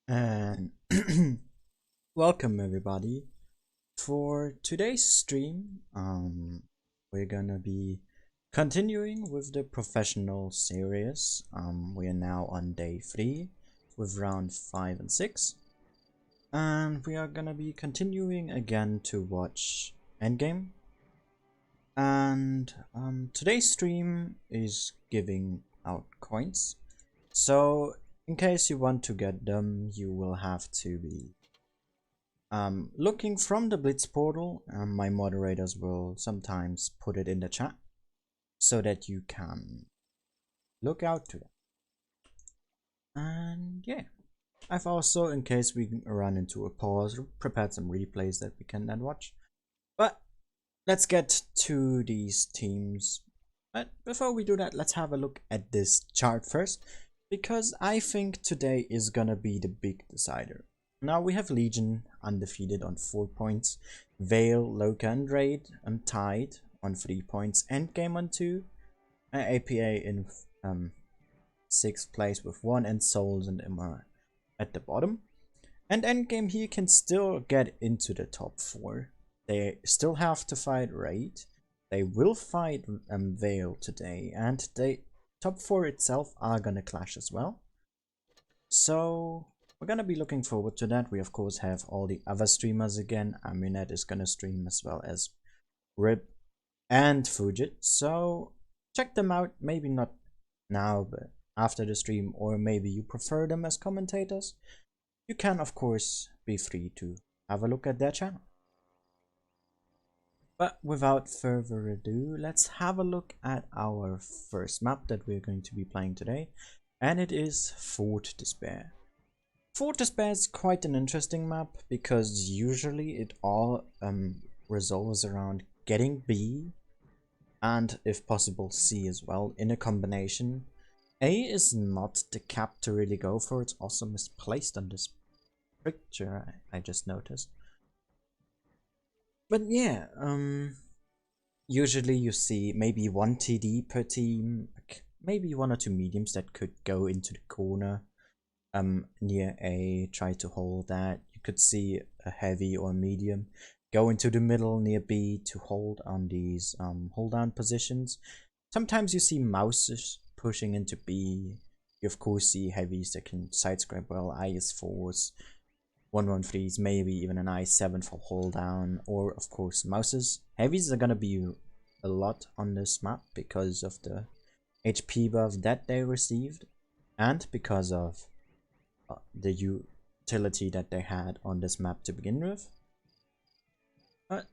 And welcome everybody for today's stream. We're gonna be continuing with the professional series. We are now on day 3 with round 5 and 6, and we are gonna be continuing again to watch Endgame. And today's stream is giving out coins, so in case you want to get them, you will have to be looking from the Blitz portal. My moderators will sometimes put it in the chat so that you can look out to them. And yeah, I've also, in case we run into a pause, prepared some replays that we can then watch. But let's get to these teams. But before we do that, let's have a look at this chart first, because I think today is gonna be the big decider. Now we have Legion undefeated on 4 points, Vale, Loka and Raid tied on 3 points, Endgame on 2, APA in 6th place with 1, and Souls and Amore at the bottom. And Endgame here can still get into the top 4. They still have to fight Raid. They will fight Vale today, and the top 4 itself are gonna clash as well. So we're gonna be looking forward to that. We of course have all the other streamers again. Amore is gonna stream, as well as Rip and Fujit. So check them out. Maybe not now, but after the stream, or maybe you prefer them as commentators. You can of course be free to have a look at their channel. But without further ado, let's have a look at our first map that we're going to be playing today, and it is Fort Despair. Fort Despair is quite an interesting map because usually it all resolves around getting B and, if possible, C as well in a combination. A is not the cap to really go for. It's also misplaced on this picture, I just noticed. But yeah, usually you see maybe 1 TD per team, maybe 1 or 2 mediums that could go into the corner near A, try to hold that. You could see a heavy or medium go into the middle near B to hold on these hold down positions. Sometimes you see mouses pushing into B. You of course see heavies that can side scrape well, IS4s, 113s, maybe even an I7 for hold down, or of course mouses. Heavies are gonna be a lot on this map because of the HP buff that they received, and because of the utility that they had on this map to begin with. But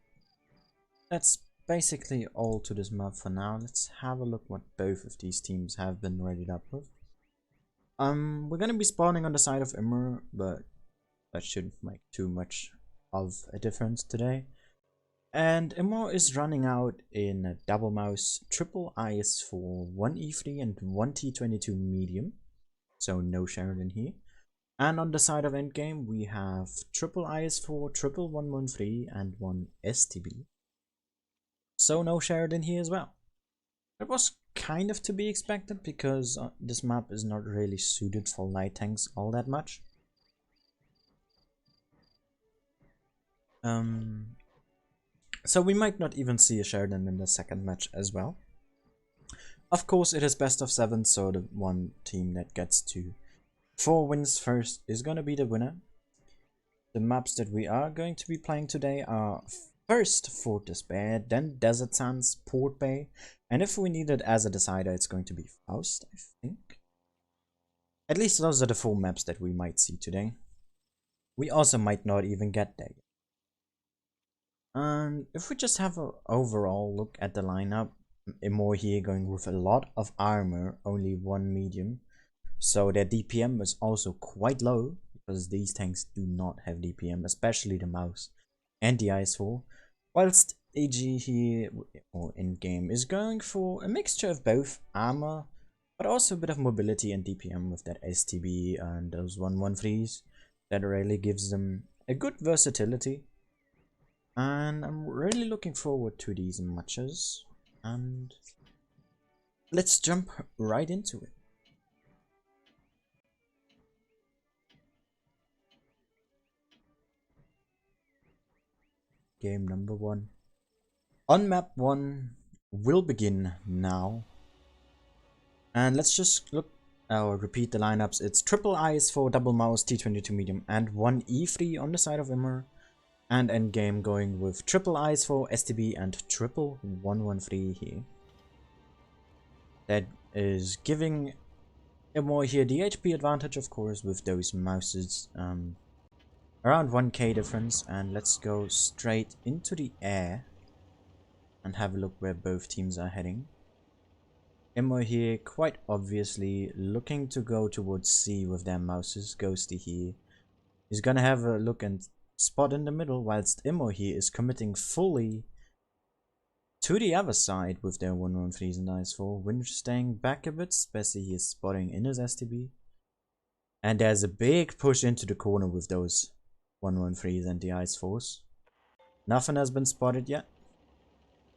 that's basically all to this map for now. Let's have a look what both of these teams have been readied up with. We're gonna be spawning on the side of Amore, but that shouldn't make too much of a difference today. And Amore is running out in a double mouse, triple IS4, 1 E3 and 1 T22 medium, so no Sheridan here. And on the side of Endgame we have triple IS4, triple 113 and 1 STB, so no Sheridan here as well. It was kind of to be expected because this map is not really suited for light tanks all that much. So we might not even see a Sheridan in the second match as well. Of course it is best of 7, so the one team that gets to 4 wins first is gonna be the winner. The maps that we are going to be playing today are first Fort Despair, then Desert Sands, Port Bay, and if we need it as a decider, it's going to be Faust, I think. At least those are the 4 maps that we might see today. We also might not even get there. And if we just have an overall look at the lineup, Amore here going with a lot of armor, only 1 medium, so their DPM is also quite low because these tanks do not have DPM, especially the mouse and the IS4, whilst AG here, or Endgame, is going for a mixture of both armor but also a bit of mobility and DPM with that STB and those 113s. That really gives them a good versatility, and I'm really looking forward to these matches, and let's jump right into it. game number 1. On map 1 will begin now. And let's just look or repeat the lineups. It's triple IS4, double mouse, T22 medium, and 1 E3 on the side of Amore. And Endgame going with triple IS4, STB, and triple 113 here. That is giving Amore here the HP advantage, of course, with those mouses. Around 1k difference. And let's go straight into the air and have a look where both teams are heading. Amore here quite obviously looking to go towards C with their mouses. Ghosty here is gonna have a look and spot in the middle, whilst Amore here is committing fully to the other side with their 113s and IS4. Winch staying back a bit, especially he is spotting in his STB. And there's a big push into the corner with those 113s and the IS4s. Nothing has been spotted yet.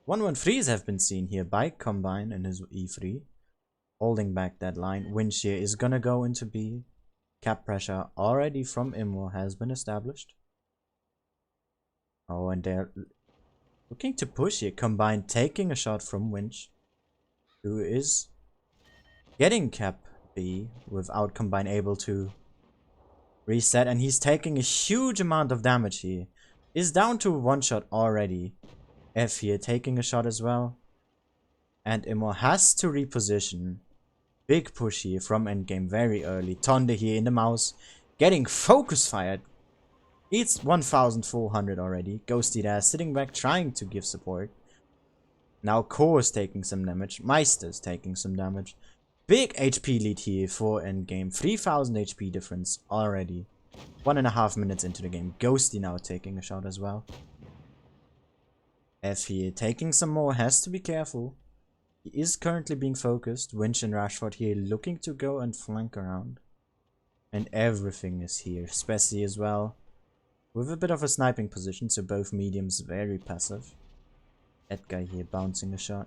113s have been seen here by Combine in his E3, holding back that line. Winch here is gonna go into B. Cap pressure already from Amore has been established. Oh, and they're looking to push here. Combine taking a shot from Winch, who is getting cap B without Combine able to reset, and he's taking a huge amount of damage here. Is down to 1 shot already. F here taking a shot as well. And Amore has to reposition. Big push here from Endgame very early. Tonde here in the mouse. Getting focus fired. It's 1400 already. Ghosty there sitting back trying to give support. Now Core's taking some damage. Meister's taking some damage. Big HP lead here for Endgame. 3000 HP difference already. 1.5 minutes into the game. Ghosty now taking a shot as well. F here taking some more, has to be careful. He is currently being focused. Winch and Rashford here looking to go and flank around. And everything is here, especially as well. With a bit of a sniping position, so both mediums very passive. Edgar here bouncing a shot.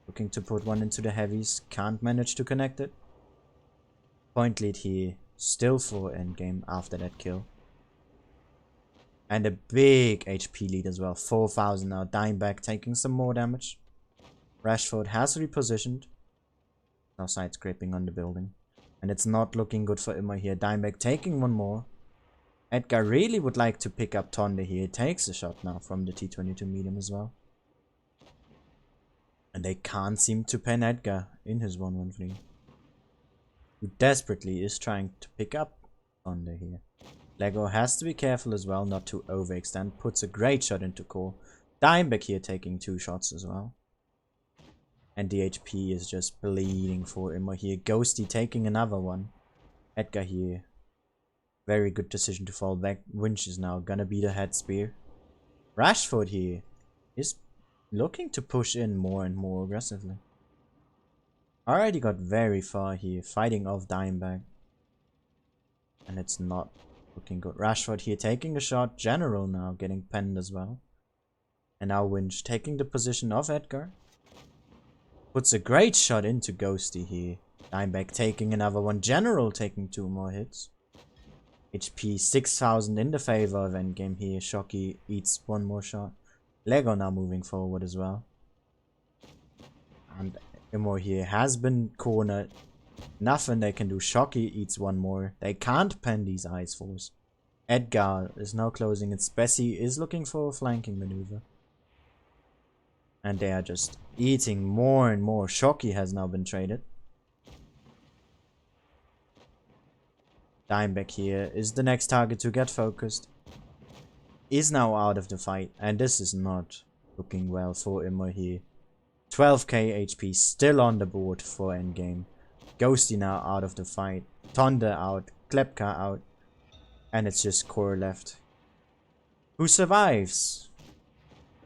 Looking to put one into the heavies, can't manage to connect it. Point lead here, still for Endgame after that kill. And a big HP lead as well, 4000 now. Dimebag taking some more damage. Rashford has repositioned. Now side scraping on the building. And it's not looking good for Amore here. Dimebag taking one more. Edgar really would like to pick up Tonde here. Takes a shot now from the T22 medium as well. And they can't seem to pen Edgar in his 113. Who desperately is trying to pick up Tonde here. Lego has to be careful as well not to overextend. Puts a great shot into Core. Dimebag here taking 2 shots as well. And the HP is just bleeding for Amore here. Ghosty taking another one. Edgar here. Very good decision to fall back. Winch is now gonna be the head spear. Rashford here is looking to push in more and more aggressively. Already got very far here. Fighting off Dimebag. And it's not looking good. Rashford here taking a shot. General now getting penned as well. And now Winch taking the position of Edgar. Puts a great shot into Ghosty here. Dimebag taking another one. General taking 2 more hits. HP 6000 in the favor of Endgame here. Shocky eats 1 more shot. Lego now moving forward as well. And Amore here has been cornered. Nothing they can do. Shocky eats 1 more. They can't pen these IS4s. Edgar is now closing it. Spessy is looking for a flanking maneuver. And they are just eating more and more. Shocky has now been traded. Dimebag here is the next target to get focused. Is now out of the fight. And this is not looking well for Amore here. 12k HP still on the board for Endgame. Ghosty now out of the fight. Tonde out. Klepka out. And it's just Core left. Who survives?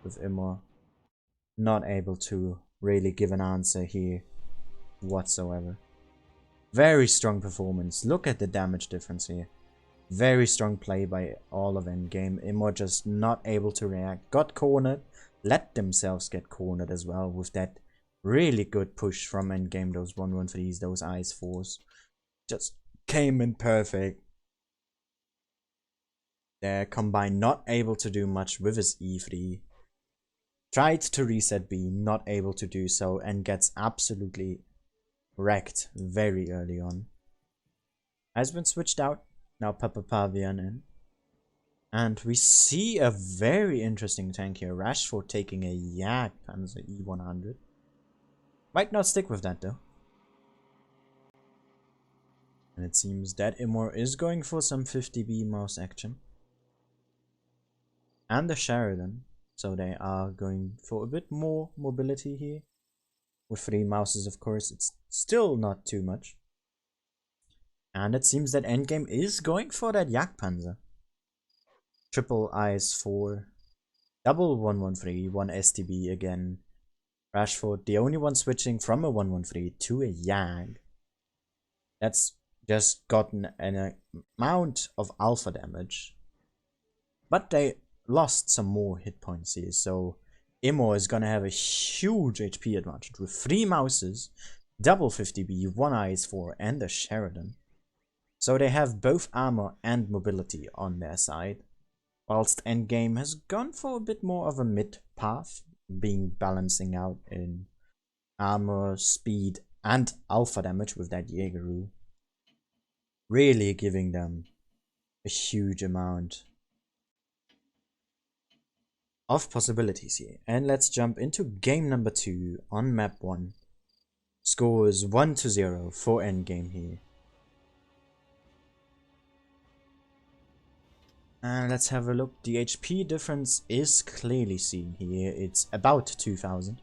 With Amore not able to really give an answer here whatsoever. Very strong performance. Look at the damage difference here. Very strong play by all of Endgame. Amore just not able to react. Got cornered. Let themselves get cornered as well with that really good push from Endgame. Those 113s, those IS 4s. Just came in perfect. Their combine not able to do much with his E3. Tried to reset B, not able to do so, and gets absolutely wrecked very early on. Has been switched out. Now Papa Pavian in. And we see a very interesting tank here. Rashford taking a Yak Panzer E100. Might not stick with that though. And it seems that Amore is going for some 50B mouse action. And the Sheridan. So they are going for a bit more mobility here. With 3 mouses, of course, it's still not too much. And it seems that Endgame is going for that Yak Panzer. Triple IS-4. Double 113, 1 STB again. Rashford, the only one switching from a 113 to a Yag. That's just gotten an amount of alpha damage. But they lost some more hit points here, so Amore is gonna have a huge HP advantage with 3 mouses, double 50B, 1 IS-4, and a Sheridan. So they have both armor and mobility on their side, whilst Endgame has gone for a bit more of a mid path, being balancing out in armor, speed, and alpha damage with that Jägeru. Really giving them a huge amount of possibilities here. And let's jump into game number 2 on map 1. Score is 1-0 for Endgame here. And let's have a look. The HP difference is clearly seen here. It's about 2000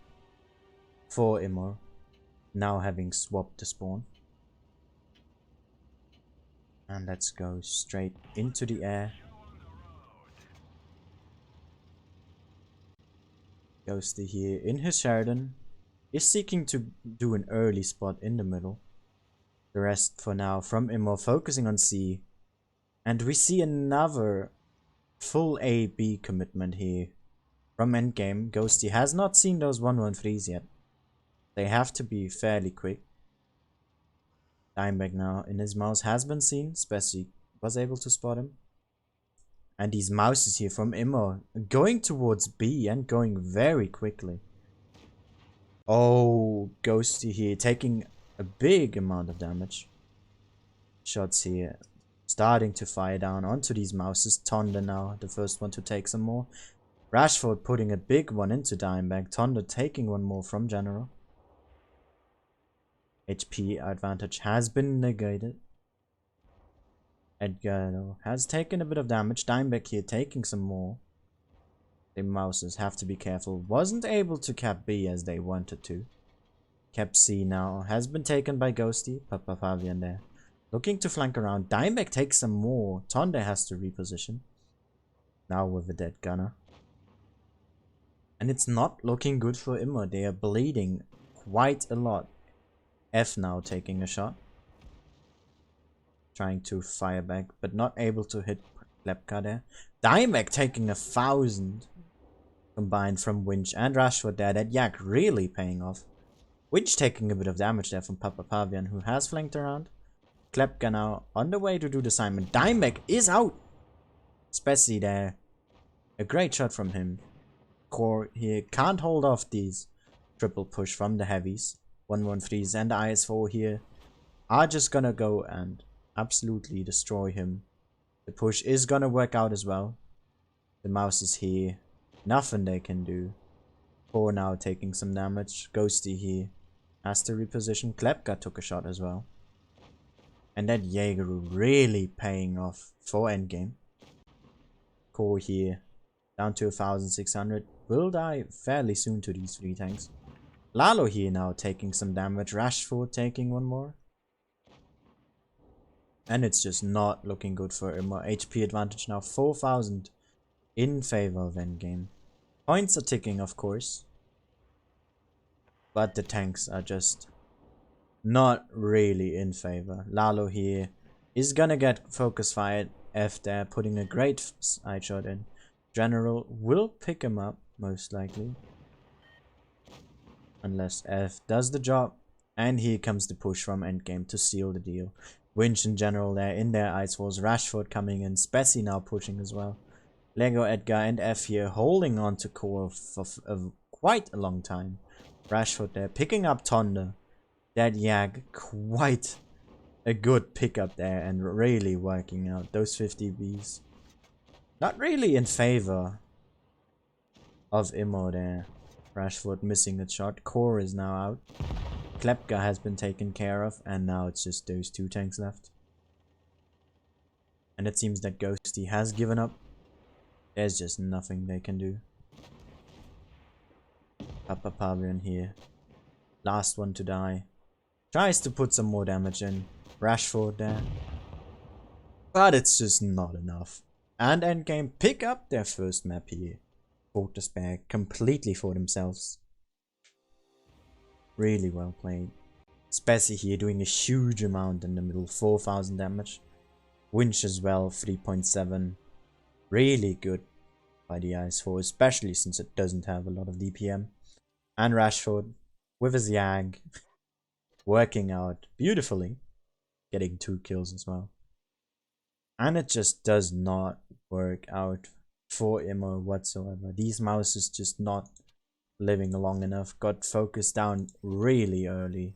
for Amore, now having swapped the spawn. And let's go straight into the air. Ghosty here in his Sheridan is seeking to do an early spot in the middle. The rest for now from Amore focusing on C. And we see another full A-B commitment here from Endgame. Ghosty has not seen those 113s yet. They have to be fairly quick. Dimebag now in his mouse has been seen. Spessy was able to spot him. And these mouses here from Amore going towards B and going very quickly. Oh, Ghosty here taking a big amount of damage. Shots here starting to fire down onto these mouses. Tonda now the first one to take some more. Rashford putting a big one into Dimebag. Tonda taking one more from General. HP advantage has been negated. Edgar has taken a bit of damage. Dimebag here taking some more. The mouses have to be careful. Wasn't able to cap B as they wanted to. Cap C now has been taken by Ghosty. Papa Fabian there. Looking to flank around. Dimebag takes some more. Tonde has to reposition. Now with a dead gunner. And it's not looking good for Amore. They are bleeding quite a lot. F now taking a shot. Trying to fire back, but not able to hit Klepka there. Dimebag taking 1000 combined from Winch and Rashford there. That Yak really paying off. Winch taking a bit of damage there from Papa Pavian, who has flanked around. Klepka now on the way to do the assignment. Dimebag is out. Spessy there. A great shot from him. Core here can't hold off these triple push from the heavies. 113s and the IS-4 here are just gonna go and absolutely destroy him. The push is gonna work out as well. The mouse is here. Nothing they can do. Core now taking some damage. Ghosty here has to reposition. Klepka took a shot as well. And that Jägeru really paying off for Endgame. Core here down to 1600. Will die fairly soon to these 3 tanks. Lalo here now taking some damage. Rashford taking one more. And it's just not looking good for Amore. HP advantage now 4000 in favor of Endgame. Points are ticking, of course. But the tanks are just not really in favor. Lalo here is gonna get focus fired. F there putting a great side shot in. General will pick him up, most likely. Unless F does the job. And here comes the push from Endgame to seal the deal. Winch in general there in their ice force. Rashford coming in. Spessy now pushing as well. Lego, Edgar and F here holding on to core for quite a long time. Rashford there picking up Tonda. That Yag, quite a good pickup there and really working out those 50 Bs. Not really in favor of Immo there. Rashford missing a shot. Core is now out. Klepka has been taken care of, and now it's just those two tanks left. And it seems that Ghosty has given up. There's just nothing they can do. Papa Pavian here. Last one to die. Tries to put some more damage in. Rashford there. But it's just not enough. And Endgame pick up their first map here. Fortress bag completely for themselves. Really well played. Spessy here doing a huge amount in the middle. 4000 damage. Winch as well, 3.7. Really good by the IS4, especially since it doesn't have a lot of DPM. And Rashford with his Yag working out beautifully. Getting 2 kills as well. And it just does not work out for Immo whatsoever. These mouses just not living long enough. Got focused down really early.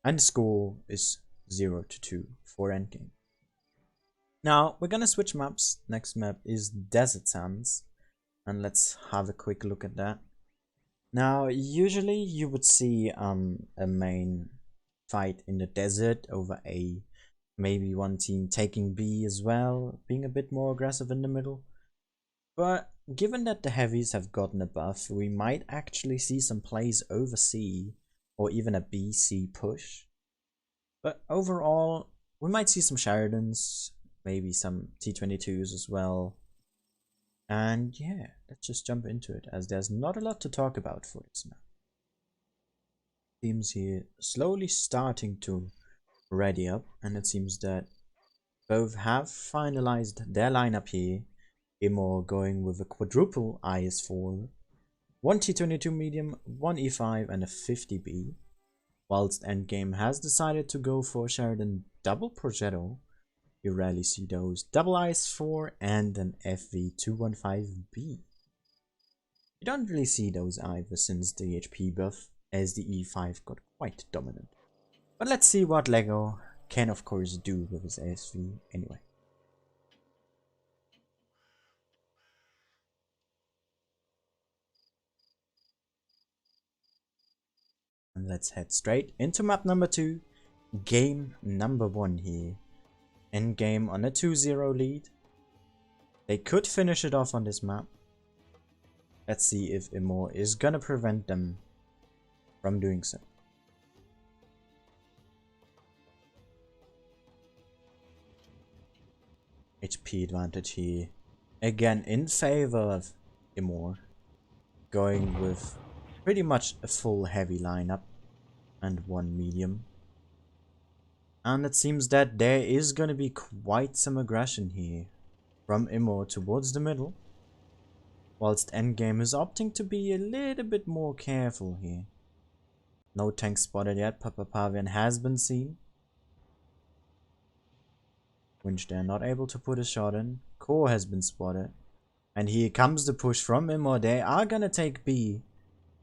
And the score is 0-2 for Endgame. Now we're gonna switch maps. Next map is Desert Sands. And let's have a quick look at that. Now usually you would see a main fight in the desert over A. Maybe one team taking B as well, being a bit more aggressive in the middle. But given that the heavies have gotten a buff, we might actually see some plays over C, or even a BC push. But overall, we might see some Sheridans, maybe some T22s as well. And yeah, let's just jump into it, as there's not a lot to talk about for this map. Teams here slowly starting to ready up, and it seems that both have finalized their lineup here. Amore going with a quadruple IS4, 1 T22 medium, 1 E5 and a 50B, whilst Endgame has decided to go for Sheridan double Progetto. You rarely see those. Double IS4 and an FV215B. You don't really see those either since the HP buff, as the E5 got quite dominant. But let's see what Lego can of course do with his SV anyway. And let's head straight into map number 2, game number 1 here. Endgame on a 2-0 lead. They could finish it off on this map. Let's see if Amore is gonna prevent them from doing so. HP advantage here. Again in favor of Amore. Going with pretty much a full heavy lineup and 1 medium. And it seems that there is gonna be quite some aggression here from Amore towards the middle. Whilst Endgame is opting to be a little bit more careful here. No tank spotted yet. Papa Pavian has been seen. Winch there not able to put a shot in. Core has been spotted. And here comes the push from Amore. They are gonna take B.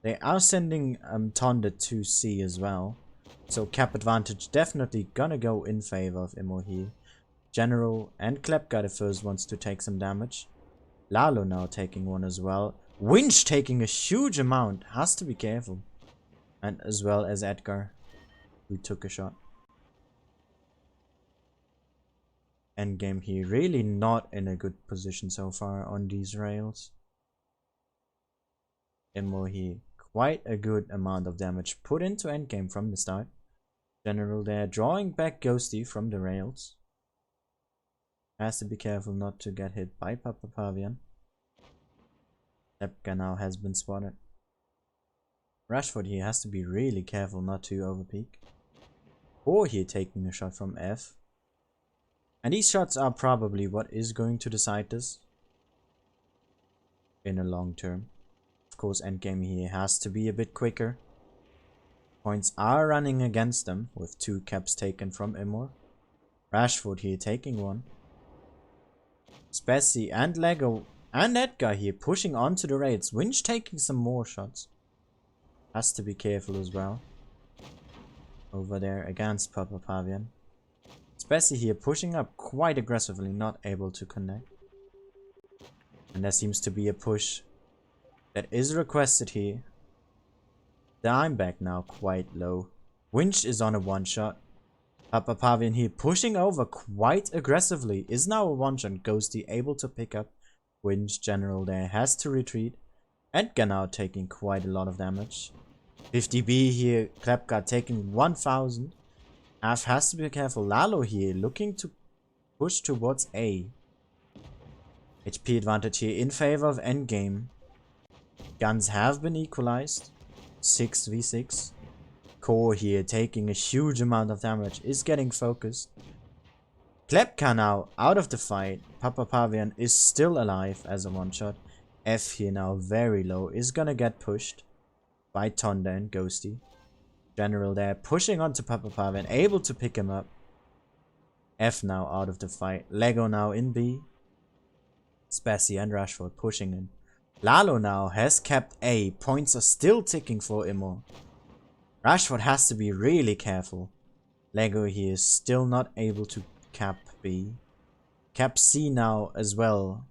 They are sending Tonda to C as well. So cap advantage definitely gonna go in favor of Amore here. General and Klepka the first ones to take some damage. Lalo now taking one as well. Winch taking a huge amount. Has to be careful. And as well as Edgar, who took a shot. Endgame here really not in a good position so far on these rails. Amore here quite a good amount of damage put into Endgame from the start. General there drawing back Ghosty from the rails. Has to be careful not to get hit by Papa Pavian. Epka now has been spotted. Rashford here has to be really careful not to overpeak. Or here taking a shot from F. And these shots are probably what is going to decide this in a long term. Of course, Endgame here has to be a bit quicker. Points are running against them with 2 caps taken from Amore. Rashford here taking one. Spessy and Lego and Edgar here pushing onto the raids. Winch taking some more shots. Has to be careful as well. Over there against Papa Pavian. Spessy here pushing up quite aggressively, not able to connect. And there seems to be a push that is requested here. The I'm back now quite low. Winch is on a one shot. Papa Pavian here pushing over quite aggressively. Is now a one shot. Ghosty able to pick up. Winch general there has to retreat. Edgar now taking quite a lot of damage. 50B here. Klepka taking 1000. Af has to be careful. Lalo here looking to push towards A. HP advantage here in favor of Endgame. Guns have been equalized. 6v6. Core here taking a huge amount of damage. Is getting focused. Klepka now out of the fight. Papa Pavian is still alive as a one shot. F here now very low. Is gonna get pushed by Tonda and Ghosty. General there pushing onto Papa Pavian. Able to pick him up. F now out of the fight. Lego now in B. Spessy and Rashford pushing in. Lalo now has kept A. Points are still ticking for Amore. Rashford has to be really careful. Lego here is still not able to cap B. Cap C now as well.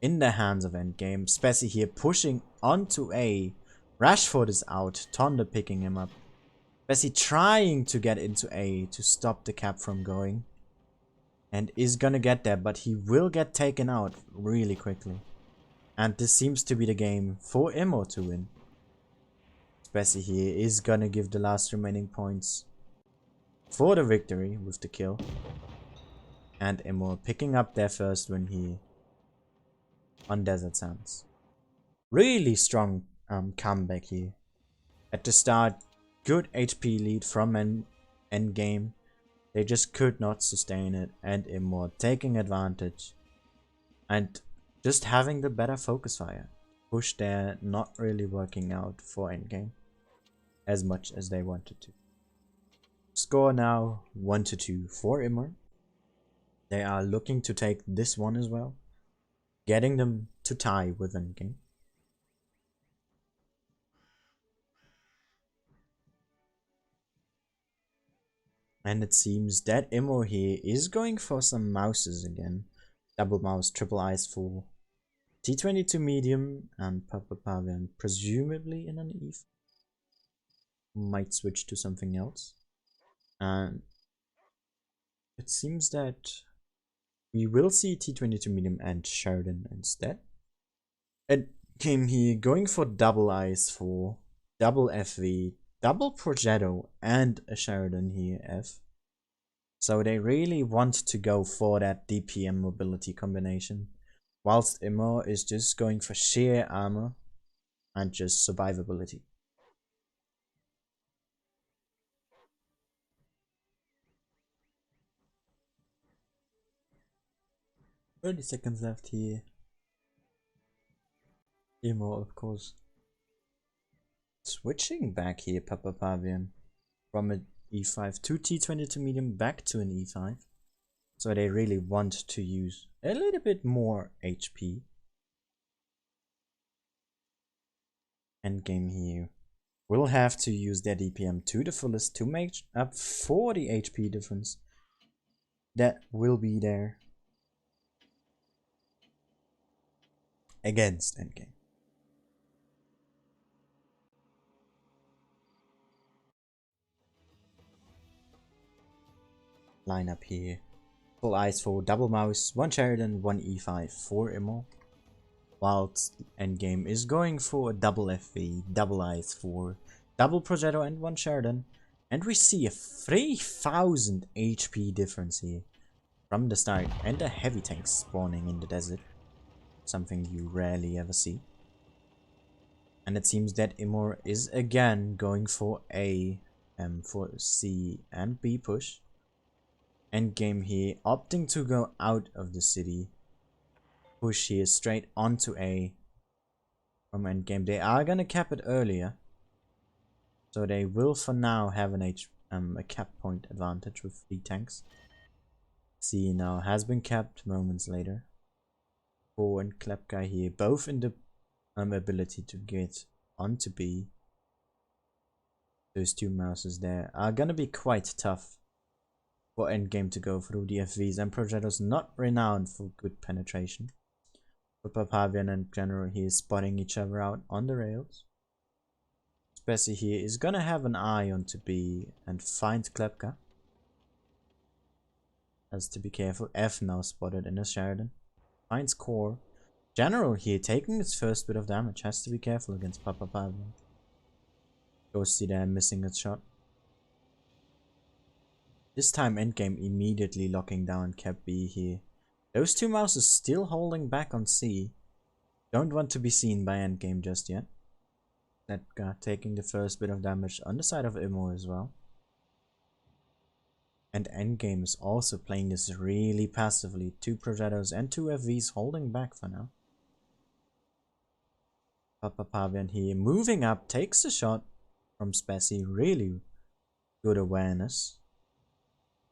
In the hands of Endgame. Spessy here pushing onto A. Rashford is out. Tonda picking him up. Spessy trying to get into A to stop the cap from going. And is gonna get there, but he will get taken out really quickly. And this seems to be the game for Amore to win. Spessy here is gonna give the last remaining points for the victory with the kill. And Amore picking up their first win here on Desert Sands. Really strong comeback here. At the start, good HP lead from Endgame. They just could not sustain it, and Amore taking advantage and just having the better focus fire. Push there not really working out for Endgame as much as they wanted to. Score now 1-2 for Amore. They are looking to take this one as well, getting them to tie with Endgame. And it seems that Amore here is going for some mouses again. Double mouse, triple eyes for T22 medium and Papa Pavian presumably in an Eve. Might switch to something else. And it seems that we will see T22 medium and Sheridan instead. It came here going for double eyes for double FV, double Progetto and a Sheridan here F. So they really want to go for that DPM mobility combination. Whilst Amore is just going for sheer armor and just survivability. "30 seconds left here. Amore, of course. Switching back here, Papa Pavian. From an E5 to T22 medium back to an E5. So they really want to use a little bit more HP. Endgame here will have to use their DPM to the fullest to make up for the HP difference that will be there against Endgame. Lineup here. Full eyes for double mouse, one Sheridan, one E5 for Amore. Whilst Endgame is going for a double FV, double eyes for double Progetto and one Sheridan. And we see a 3000 HP difference here from the start. And a heavy tank spawning in the desert. Something you rarely ever see. And it seems that Amore is again going for A, for C and B push. Endgame here opting to go out of the city. Push here straight onto A from Endgame. They are gonna cap it earlier. So they will for now have a cap point advantage with 3 tanks. C now has been capped moments later. Bo and Klepka here, both in the ability to get onto B. Those 2 mouses there are gonna be quite tough for Endgame to go through. The FVs and Progetto's not renowned for good penetration. But Papavian and General here spotting each other out on the rails. Spessy here is gonna have an eye onto B and find Klepka. Has to be careful. F now spotted in a Sheridan. Finds Core. General here taking his first bit of damage. Has to be careful against Papavian. Ghosty there missing a shot. This time Endgame immediately locking down Cap B here. Those 2 mouses still holding back on C. Don't want to be seen by Endgame just yet. Edgar taking the first bit of damage on the side of Amore as well. And Endgame is also playing this really passively. 2 Progettos and 2 FVs holding back for now. Papavian here moving up, takes a shot from Spessy. Really good awareness.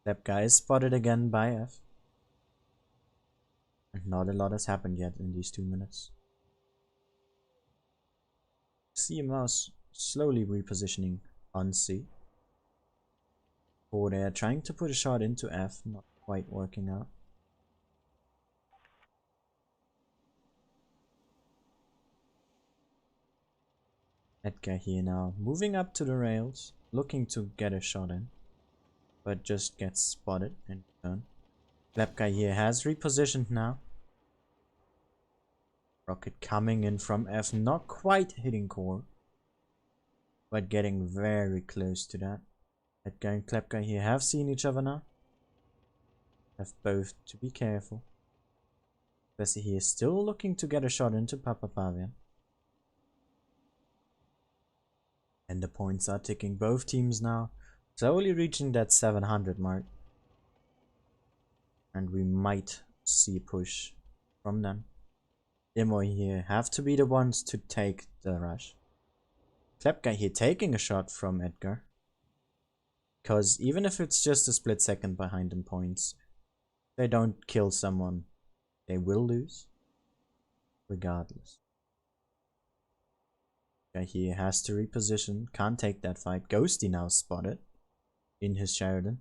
That guy is spotted again by F. And not a lot has happened yet in these 2 minutes. See a mouse slowly repositioning on C. Or they're trying to put a shot into F, not quite working out. Edgar here now, moving up to the rails, looking to get a shot in, but just gets spotted in turn. Klepka here has repositioned now. Rocket coming in from F, not quite hitting Core, but getting very close to that. Edgar and Klepka here have seen each other now. Have both to be careful. Bessie here still looking to get a shot into Papavian. And the points are ticking. Both teams now slowly reaching that 700 mark. And we might see a push from them. Amore here have to be the ones to take the rush. Klepka here taking a shot from Edgar. Because even if it's just a split second behind in points, they don't kill someone, they will lose. Regardless. Guy here has to reposition, can't take that fight. Ghosty now spotted in his Sheridan.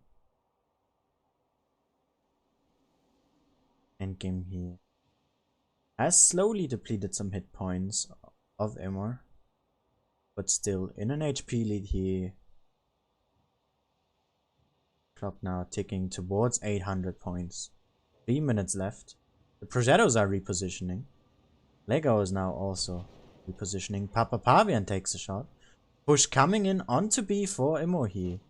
Endgame here has slowly depleted some hit points of Amore, but still in an HP lead here. Clock now ticking towards 800 points. 3 minutes left. The Progettos are repositioning. Lego is now also repositioning. Papavian takes a shot. Push coming in onto B for Amore here.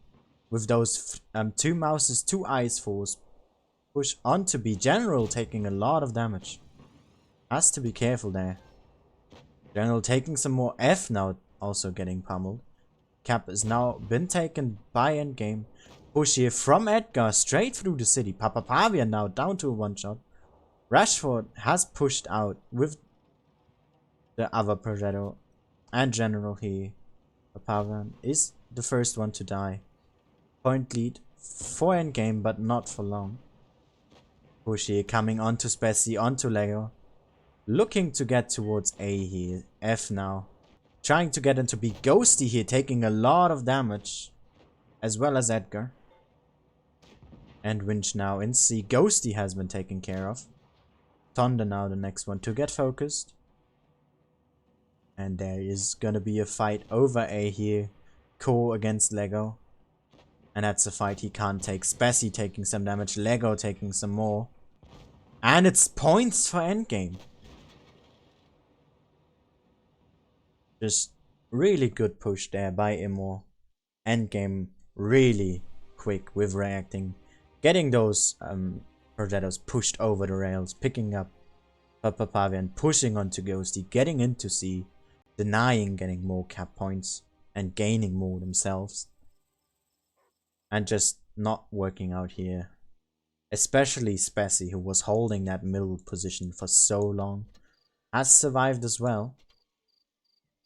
With those 2 mouses, 2 ice force. Push onto B. General taking a lot of damage. Has to be careful there. General taking some more. F now also getting pummeled. Cap is now been taken by Endgame. Push here from Edgar straight through the city. Papavian now down to a 1-shot. Rashford has pushed out with the other Progetto and General here. Papavian is the first one to die. Point lead for Endgame, but not for long. Push here coming onto Spessy, onto Lego. Looking to get towards A here. F now. Trying to get into B. Ghosty here taking a lot of damage. As well as Edgar. And Winch now in C. Ghosty has been taken care of. Thunder now the next one to get focused. And there is gonna be a fight over A here. Core against Lego. And that's a fight he can't take. Spessy taking some damage. Lego taking some more. And it's points for Endgame. Just really good push there by Amore. Endgame really quick with reacting. Getting those Progettos pushed over the rails. Picking up Papavian. Pushing onto Ghosty. Getting into C. Denying getting more cap points. And gaining more themselves. And just not working out here. Especially Spessy, who was holding that middle position for so long. Has survived as well.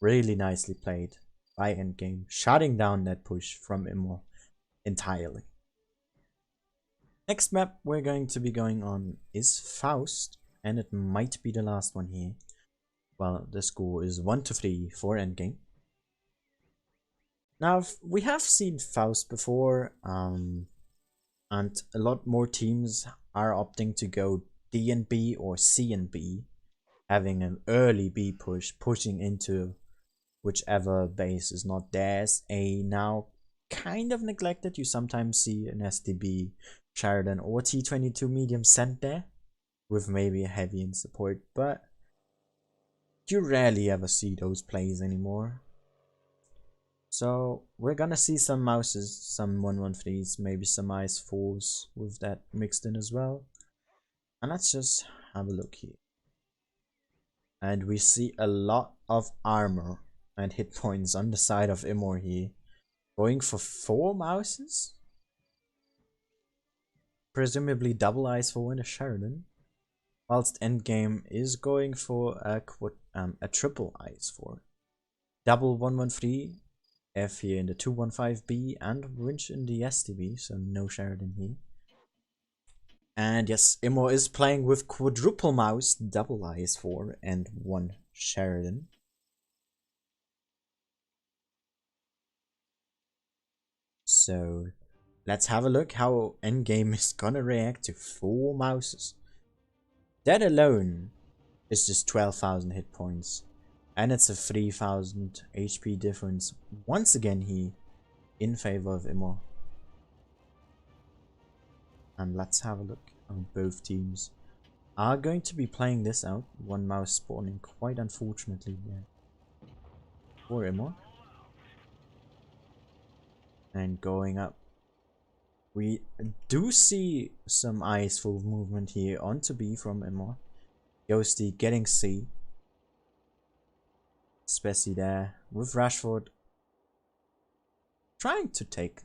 Really nicely played by Endgame, shutting down that push from Amore entirely. Next map we're going to be going on is Faust, and it might be the last one here. Well, the score is 1-3 for Endgame. Now, we have seen Faust before, and a lot more teams are opting to go D and B or C and B, having an early B push, pushing into whichever base is not theirs. A now kind of neglected. You sometimes see an SDB, Sheridan, or T22 medium sent there, with maybe a heavy in support, but you rarely ever see those plays anymore. So we're gonna see some Mouses, some 113s, maybe some Ice 4s with that mixed in as well. And let's just have a look here. And we see a lot of armor and hit points on the side of Amore here. Going for 4 Mouses? Presumably double Ice 4 and a Sheridan. Whilst Endgame is going for a triple Ice 4. Double 113. F here in the 215B and Winch in the STB, so no Sheridan here. And yes, Amore is playing with quadruple mouse, double Ice 4 and 1 Sheridan. So let's have a look how Endgame is gonna react to 4 Mouses. That alone is just 12,000 hit points. And it's a 3000 HP difference once again here in favor of Amore. And let's have a look on both teams. Are going to be playing this out. 1 mouse spawning quite unfortunately there for Amore. And going up. We do see some Ice full movement here onto B from Amore. Ghosty getting C. Spessy there with Rashford trying to take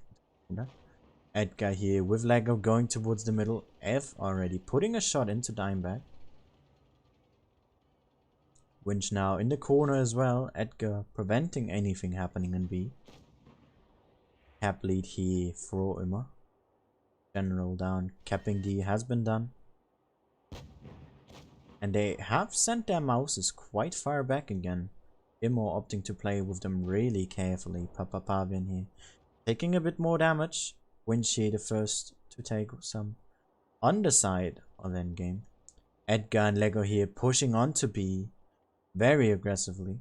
Edgar here with Lego going towards the middle. F already putting a shot into Dimebag. Winch now in the corner as well. Edgar preventing anything happening in B. Cap lead here for Amore. General down. Capping D has been done. And they have sent their Mouses quite far back again. Amore opting to play with them really carefully. Pavian here taking a bit more damage. Winch the first to take some on the side of Endgame. Edgar and Lego here pushing on to B very aggressively.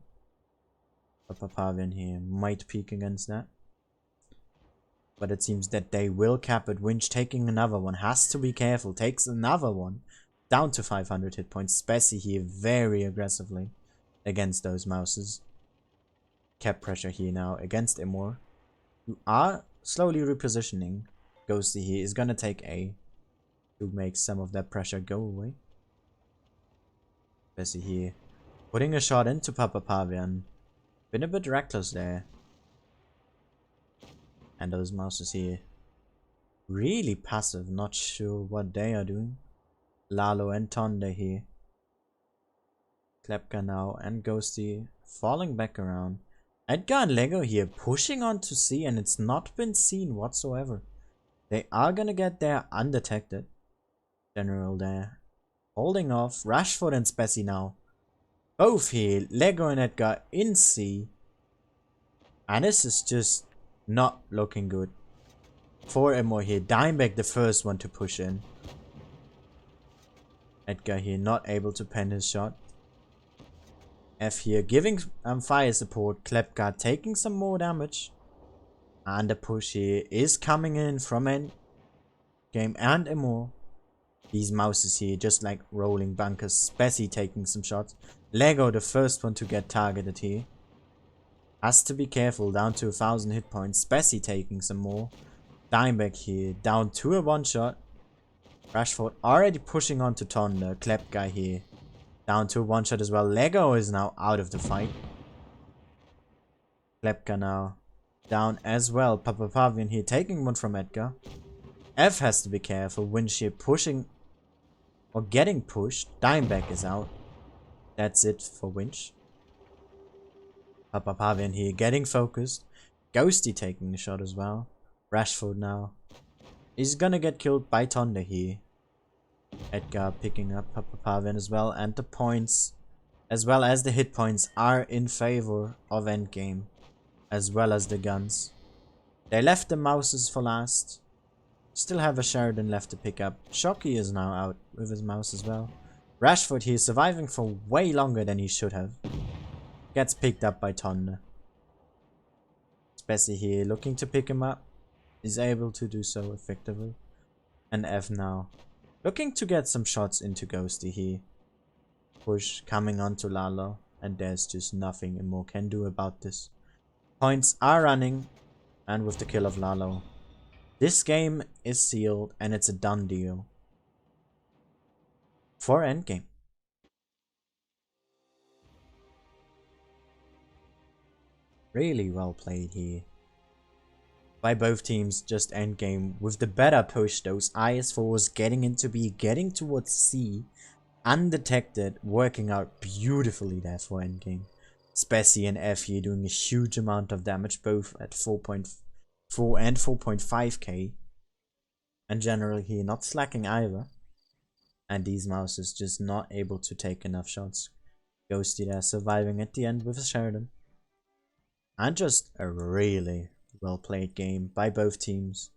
Pavian here might peek against that. But it seems that they will cap it. Winch taking another one. Has to be careful. Takes another one. Down to 500 hit points. Spessy here very aggressively against those Mouses. Cap pressure here now against Amore, who are slowly repositioning. Ghosty here is gonna take A to make some of that pressure go away. Spessy here putting a shot into Pavian. Been a bit reckless there. And those Mouses here really passive, not sure what they are doing. Lalo and Tonde here. Klepka now and Ghosty falling back around. Edgar and Lego here pushing on to C, and it's not been seen whatsoever. They are gonna get there undetected. General there holding off. Rashford and Spessy now both here. Lego and Edgar in C. And this is just not looking good for Amore here. Dimebag the first one to push in. Edgar here not able to pen his shot. F here giving fire support. Klepka taking some more damage. And the push here is coming in from Endgame and Amore. These Mouses here just like rolling bunkers. Spessy taking some shots. Lego the first one to get targeted here. Has to be careful. Down to 1000 hit points. Spessy taking some more. Dimebag here down to a one shot. Rashford already pushing on to Tonda. Klepka here down to a one shot as well. Lego is now out of the fight. Klepka now down as well. Pavian here taking one from Edgar. F has to be careful. Winch here pushing or getting pushed. Dimebag is out. That's it for Winch. Papapavian here getting focused. Ghosty taking a shot as well. Rashford now. He's gonna get killed by Thunder here. Edgar picking up Papapavian as well. And the points, as well as the hit points, are in favor of Endgame. As well as the guns. They left the mouses for last. Still have a Sheridan left to pick up. Shockey is now out with his mouse as well. Rashford here surviving for way longer than he should have. Gets picked up by Thunder. Spessy here looking to pick him up. Is able to do so effectively. And F now. Looking to get some shots into Ghosty here. Push coming onto Lalo. And there's just nothing Amore can do about this. Points are running. And with the kill of Lalo. This game is sealed and it's a done deal. For Endgame. Really well played here. By both teams, just Endgame with the better push. Those IS4s getting into B, getting towards C. Undetected, working out beautifully there for Endgame. Spessy and F here doing a huge amount of damage, both at 4.4 and 4.5k. And generally here not slacking either. And these mouses just not able to take enough shots. Ghosty there surviving at the end with a Sheridan. And just a really well played game by both teams.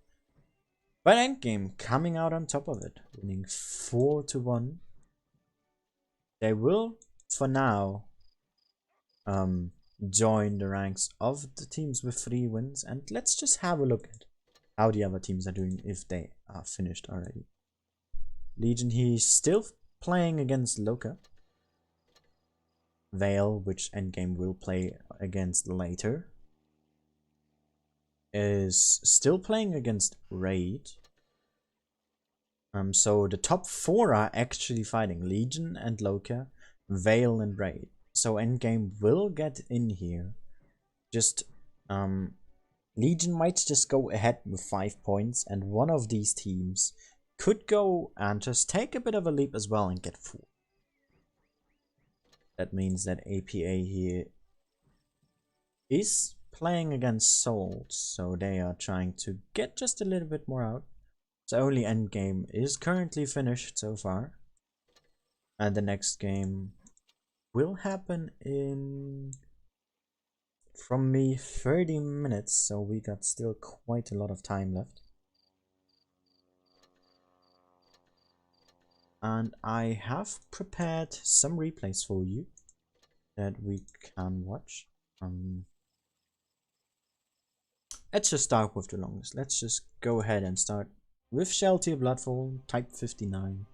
But Endgame coming out on top of it, winning 4-1. They will, for now, join the ranks of the teams with 3 wins. And let's just have a look at how the other teams are doing if they are finished already. Legion, he's still playing against Loka. Vale, which Endgame will play against later, is still playing against Raid. So the top 4 are actually fighting Legion and Loka, Vale and Raid. So Endgame will get in here. Just Legion might just go ahead with 5 points, and one of these teams could go and just take a bit of a leap as well and get 4. That means that APA here is playing against Souls, so they are trying to get just a little bit more out. So only Endgame is currently finished so far. And the next game will happen in, from me, 30 minutes, so we got still quite a lot of time left. And I have prepared some replays for you that we can watch. Let's just start with the longest. Let's just go ahead and start with Sheltier Bloodfall, type 59.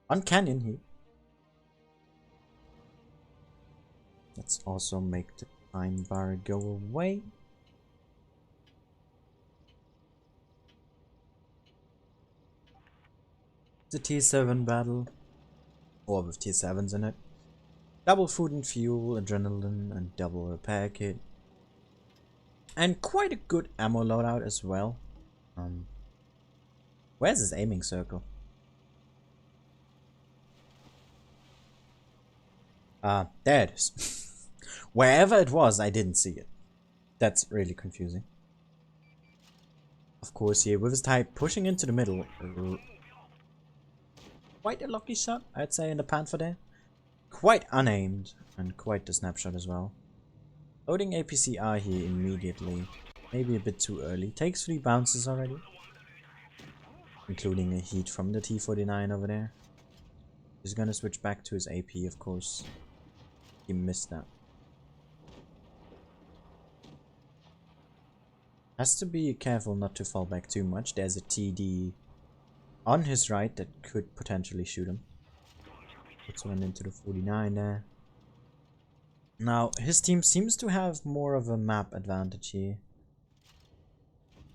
On Canyon here. Let's also make the time bar go away. The T7 battle, or with T7s in it. Double food and fuel, adrenaline, and double repair kit. And quite a good ammo loadout as well. Where's his aiming circle? There it is. Wherever it was, I didn't see it. That's really confusing. Of course, here with his type pushing into the middle. Quite a lucky shot, I'd say, in the Panther there. Quite unaimed, and quite the snapshot as well. Loading APCR here immediately. Maybe a bit too early. Takes 3 bounces already. Including a heat from the T49 over there. He's gonna switch back to his AP, of course. He missed that. Has to be careful not to fall back too much. There's a TD on his right that could potentially shoot him. Puts one into the 49 there. Now, his team seems to have more of a map advantage here.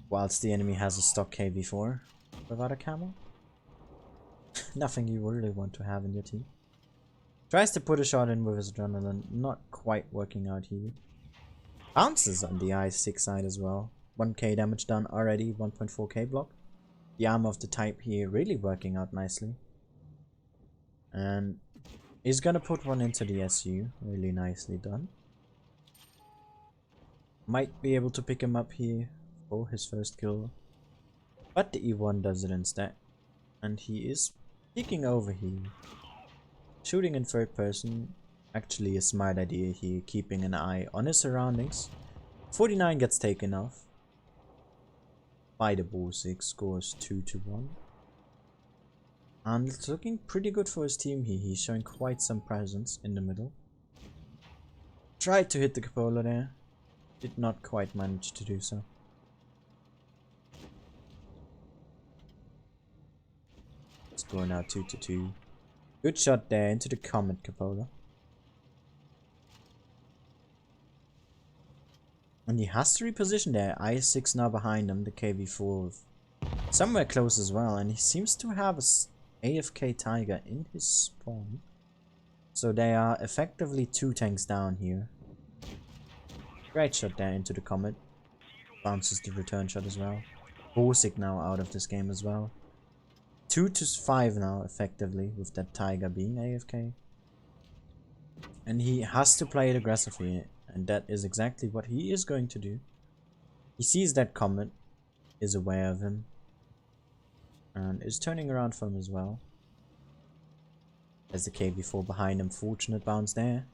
Whilst the enemy has a stock KV4 without a camo. Nothing you really want to have in your team. Tries to put a shot in with his adrenaline. Not quite working out here. Bounces on the I6 side as well. 1k damage done already. 1.4k block. The arm of the type here really working out nicely. And he's gonna put one into the SU. Really nicely done. Might be able to pick him up here for his first kill. But the E1 does it instead. And he is peeking over here. Shooting in third person. Actually a smart idea here, keeping an eye on his surroundings. 49 gets taken off by the Bull 6, scores 2-1. And it's looking pretty good for his team here. He's showing quite some presence in the middle. Tried to hit the cupola there. Did not quite manage to do so. Score now 2-2. Good shot there into the Comet cupola. And he has to reposition there. I6 now behind him, the KV4 somewhere close as well. And he seems to have a AFK Tiger in his spawn. So they are effectively 2 tanks down here. Great shot there into the Comet. Bounces the return shot as well. Bosik now out of this game as well. 2-5 now effectively with that Tiger being AFK. And he has to play it aggressively. And that is exactly what he is going to do. He sees that Comet, is aware of him. And is turning around for him as well. As the KV4 behind him, fortunate bounce there.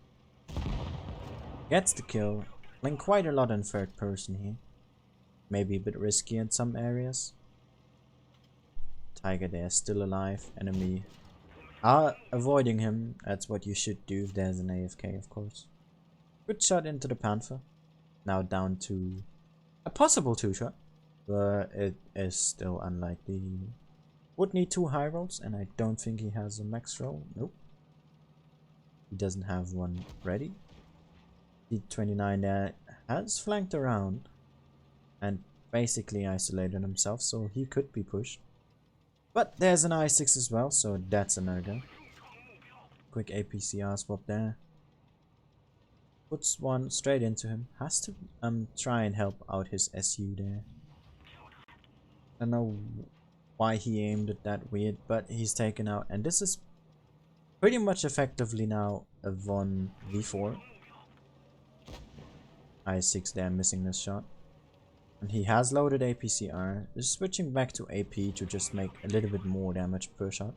Gets the kill. Playing quite a lot in third person here. Maybe a bit risky in some areas. Tiger there, still alive. Enemy are avoiding him. That's what you should do if there's an AFK, of course. Good shot into the Panther. Now down to a possible 2-shot. But it is still unlikely. Would need 2 high rolls, and I don't think he has a max roll. Nope. He doesn't have one ready. D29 there has flanked around and basically isolated himself, so he could be pushed. But there's an I6 as well, so that's a no-go. Quick APCR swap there. Puts one straight into him. Has to try and help out his SU there. I don't know why he aimed it that weird, but he's taken out. And this is pretty much effectively now a 1v4. I6 there missing this shot. And he has loaded APCR. Is switching back to AP to just make a little bit more damage per shot.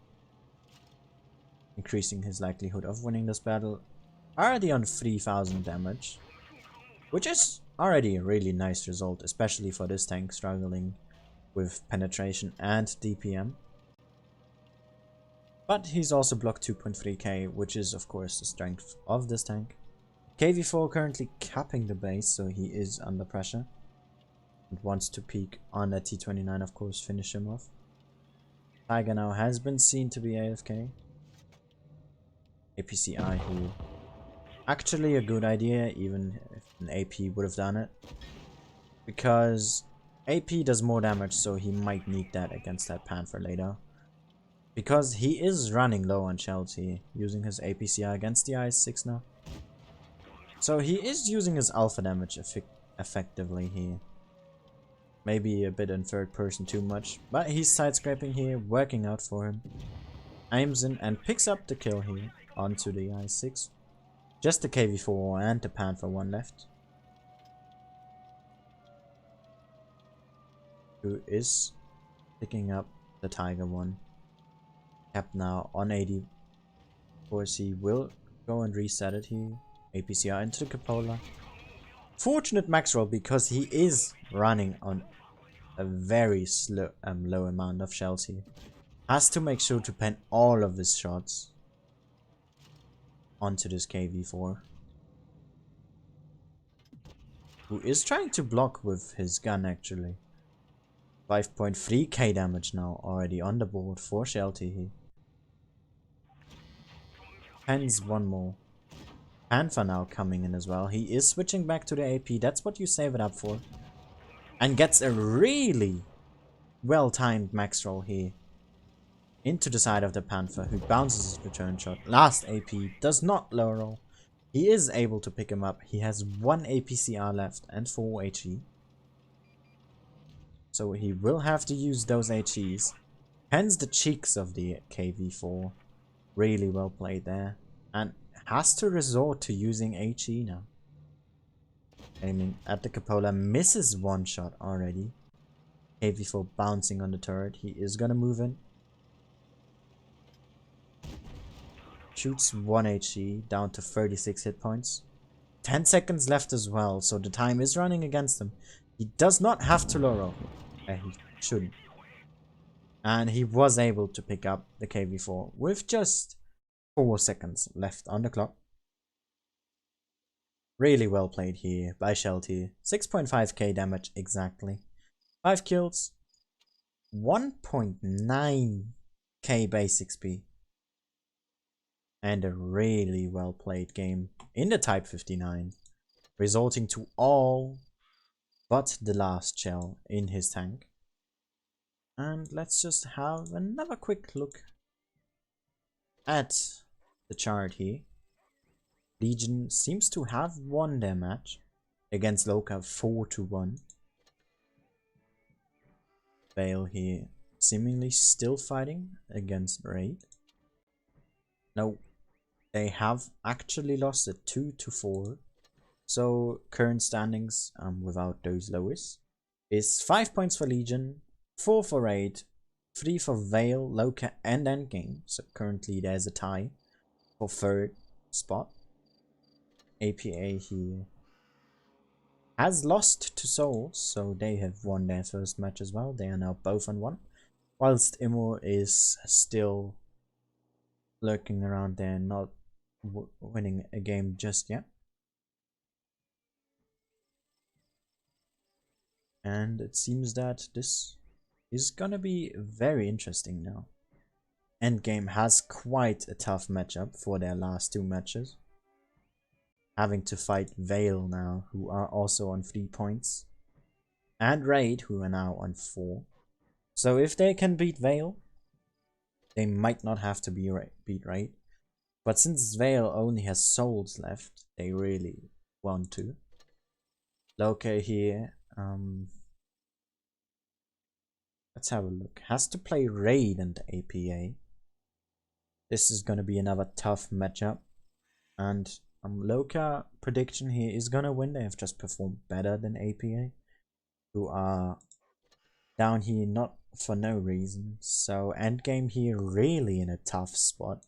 Increasing his likelihood of winning this battle. Already on 3000 damage. Which is already a really nice result, especially for this tank struggling with penetration and DPM. But he's also blocked 2.3k, which is of course the strength of this tank. KV4 currently capping the base, so he is under pressure. And wants to peek on that T29, of course, finish him off. Tiger now has been seen to be AFK. APCI here. Actually a good idea, even if an AP would have done it. Because AP does more damage, so he might need that against that Panther later. Because he is running low on shells here, using his APCI against the I6 now. So he is using his alpha damage effectively here. Maybe a bit in third person too much, but he's side scraping here, working out for him. Aims in and picks up the kill here onto the I6. Just the KV4 and the Panther one left. Who is picking up the Tiger one. Capped now on 80. Of course he will go and reset it here. APCR into the cupola. Fortunate max roll because he is running on a very low amount of shells here. Has to make sure to pen all of his shots onto this KV4. Who is trying to block with his gun actually. 5.3k damage now already on the board for Shelty here. Pens one more. Panther now coming in as well. He is switching back to the AP. That's what you save it up for. And gets a really well-timed max roll here. Into the side of the Panther, who bounces his return shot. Last AP does not low roll. He is able to pick him up. He has 1 APCR left and 4 HE. So he will have to use those HEs. Hence the cheeks of the KV4. Really well played there. And has to resort to using HE now. Aiming at the cupola, misses one shot already. KV4 bouncing on the turret. He is gonna move in. Shoots 1 HE, down to 36 hit points. 10 seconds left as well, so the time is running against him. He does not have to lure here. He shouldn't. And he was able to pick up the KV4 with just 4 seconds left on the clock. Really well played here by Shelty. 6.5k damage exactly. 5 kills. 1.9k base XP. And a really well played game in the Type 59, resulting to all but the last shell in his tank. And let's just have another quick look at the chart here. Legion seems to have won their match against Loka 4-1. Vale here seemingly still fighting against Raid. No. They have actually lost it 2-4. So current standings without those lowest is 5 points for Legion, 4 for Raid, 3 for Vale, Loka and Endgame. So currently there's a tie for third spot. APA here has lost to Seoul, so they have won their first match as well. They are now both on 1. Whilst Amore is still lurking around there, not winning a game just yet. And it seems that this is gonna be very interesting now. Endgame has quite a tough matchup for their last 2 matches. Having to fight Vale now, who are also on 3 points. And Raid, who are now on 4. So if they can beat Vale, they might not have to beat Raid. But since Vale only has souls left, they really want to. Loka here, let's have a look. Has to play Raid and APA. This is gonna be another tough matchup. And Loka prediction here is gonna win. They have just performed better than APA, who are down here not for no reason. So Endgame here really in a tough spot.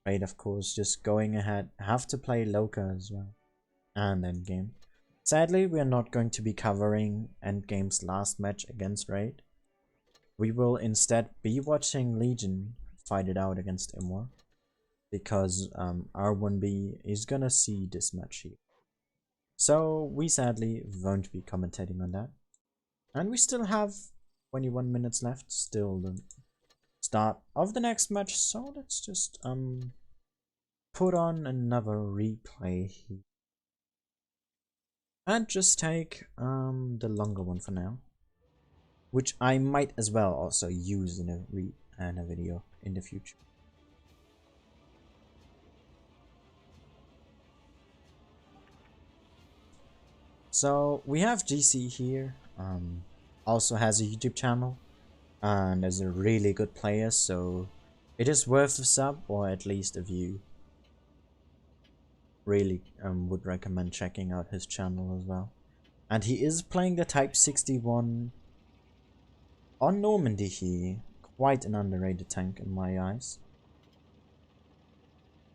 Raid, of course, just going ahead. Have to play Loka as well. And Endgame. Sadly, we are not going to be covering Endgame's last match against Raid. We will instead be watching Legion fight it out against Amore. Because R1B is gonna see this match here. So we sadly won't be commentating on that. And we still have 21 minutes left. Still the start of the next match, so let's just put on another replay here and just take the longer one for now, which I might as well also use in a video in the future. So we have GC here, also has a YouTube channel and is a really good player, so it is worth a sub or at least a view. Really would recommend checking out his channel as well. And he is playing the Type 61 on Normandie here, quite an underrated tank in my eyes.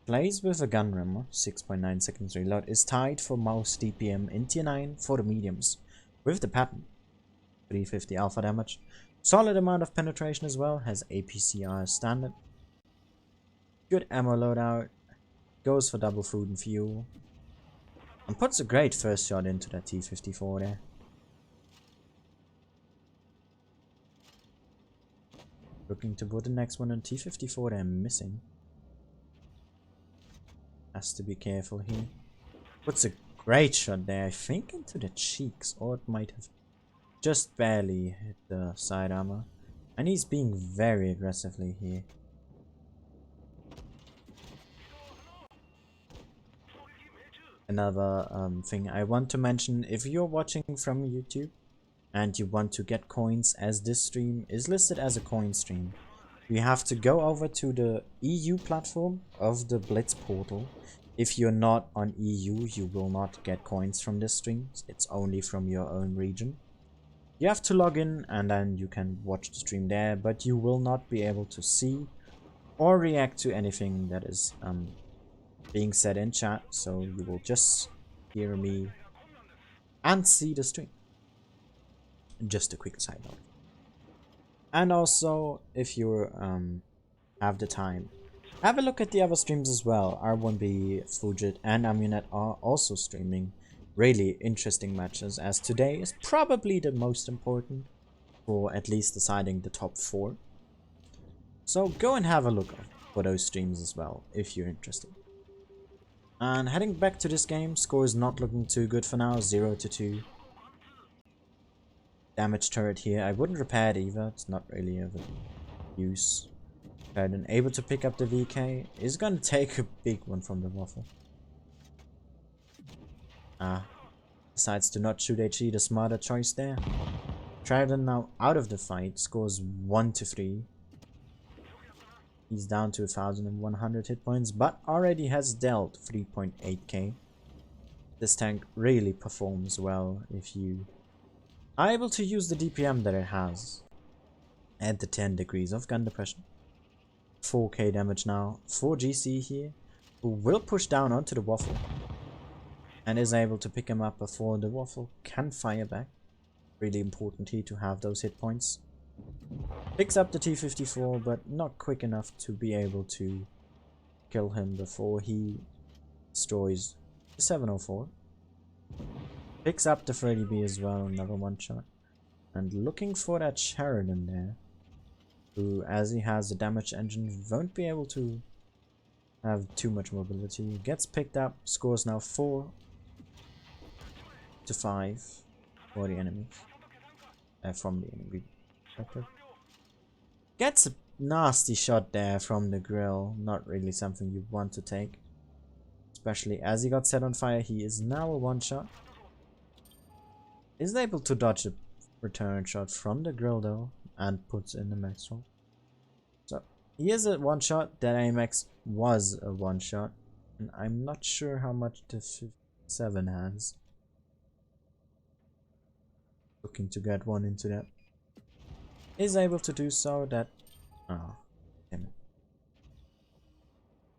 Plays with a gun rammer, 6.9 seconds reload, is tied for most DPM in tier 9 for the mediums, with the pattern. 350 alpha damage, solid amount of penetration as well, has APCR standard. Good ammo loadout, goes for double food and fuel, and puts a great first shot into that T-54 there. Looking to put the next one on T-54 there, missing. Has to be careful here. Puts a great shot there, I think into the cheeks, or it might have just barely hit the side armor. And he's being very aggressively here. Another thing I want to mention, if you're watching from YouTube and you want to get coins, as this stream is listed as a coin stream, you have to go over to the EU platform of the Blitz portal. If you're not on EU, you will not get coins from this stream. It's only from your own region. You have to log in and then you can watch the stream there, but you will not be able to see or react to anything that is being said in chat. So you will just hear me and see the stream. Just a quick side note. And also, if you have the time, have a look at the other streams as well. R1B, Fujit, and Amunet are also streaming really interesting matches, as today is probably the most important for at least deciding the top 4. So go and have a look for those streams as well, if you're interested. And heading back to this game, score is not looking too good for now, 0-2. Damage turret here, I wouldn't repair it either, it's not really of use. And able to pick up the VK is gonna take a big one from the waffle. Decides to not shoot HE, the smarter choice there. Trident now out of the fight, scores 1-3. He's down to 1,100 hit points, but already has dealt 3.8k. This tank really performs well if you are able to use the DPM that it has at the 10 degrees of gun depression. 4k damage now for GC here, who will push down onto the waffle and is able to pick him up before the waffle can fire back. Really important here to have those hit points. Picks up the T-54, but not quick enough to be able to kill him before he destroys the 704. Picks up the 30B as well, another one shot. And looking for that Sheridan there, who, as he has a damage engine, won't be able to have too much mobility. Gets picked up, scores now 4-5 for the enemy. From the enemy. Gets a nasty shot there from the grill. Not really something you want to take, especially as he got set on fire. He is now a one-shot. Is able to dodge a return shot from the grill though, and puts in the max roll. So he is a one-shot. That AMX was a one-shot, and I'm not sure how much the 57 has. Looking to get one into that. Is able to do so. That, oh damn it.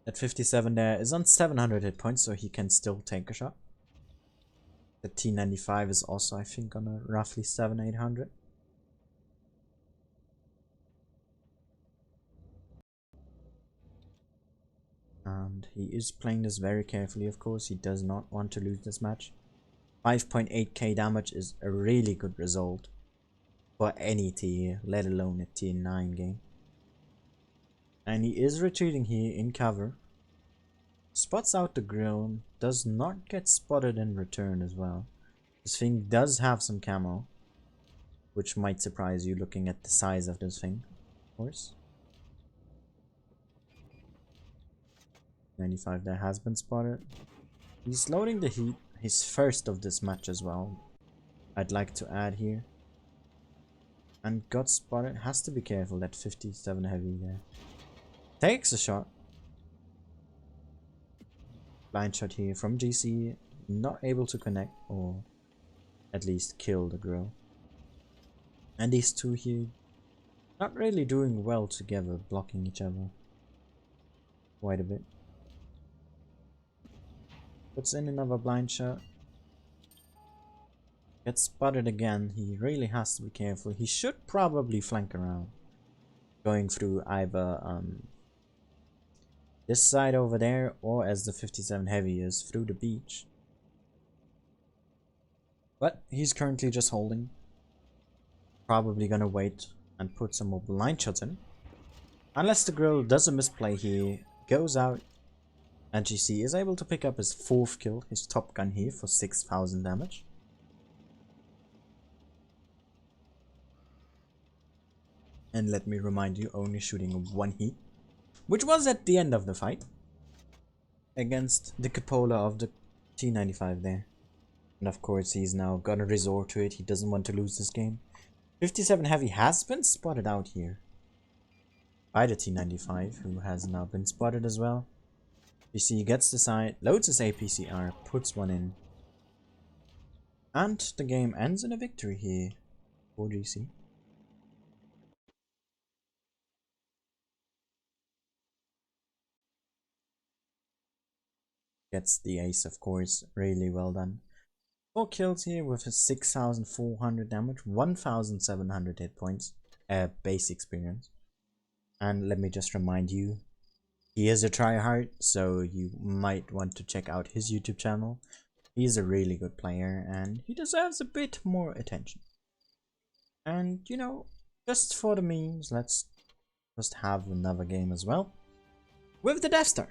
That 57 there is on 700 hit points, so he can still take a shot. The T95 is also, I think, on a roughly 700-800. And he is playing this very carefully, of course. He does not want to lose this match. 5.8k damage is a really good result for any tier, let alone a tier 9 game. And he is retreating here in cover. Spots out the grill, does not get spotted in return as well. This thing does have some camo, which might surprise you looking at the size of this thing, of course. 95 there has been spotted. He's loading the heat, his first of this match as well, I'd like to add here. And got spotted, has to be careful, that 57 heavy there. Takes a shot. Blind shot here from GC, not able to connect or at least kill the grill. And these two here, not really doing well together, blocking each other quite a bit. Puts in another blind shot. Gets spotted again. He really has to be careful. He should probably flank around, going through either this side over there, or as the 57 heavy is, through the beach. But he's currently just holding. Probably gonna wait and put some more blind shots in. Unless the grill does a misplay here, goes out, and GC is able to pick up his 4th kill, his top gun here for 6,000 damage. And let me remind you, only shooting 1 hit, which was at the end of the fight against the cupola of the T95 there. And of course he's now gonna resort to it. He doesn't want to lose this game. 57 heavy has been spotted out here by the T95, who has now been spotted as well. You see, he gets the side, loads his APCR, puts one in. And the game ends in a victory here for GC. Gets the ace, of course, really well done. 4 kills here with his 6,400 damage, 1,700 hit points, base experience. And let me just remind you, he is a tryhard, so you might want to check out his YouTube channel. He's a really good player and he deserves a bit more attention. And you know, just for the memes, let's just have another game as well with the Death Star.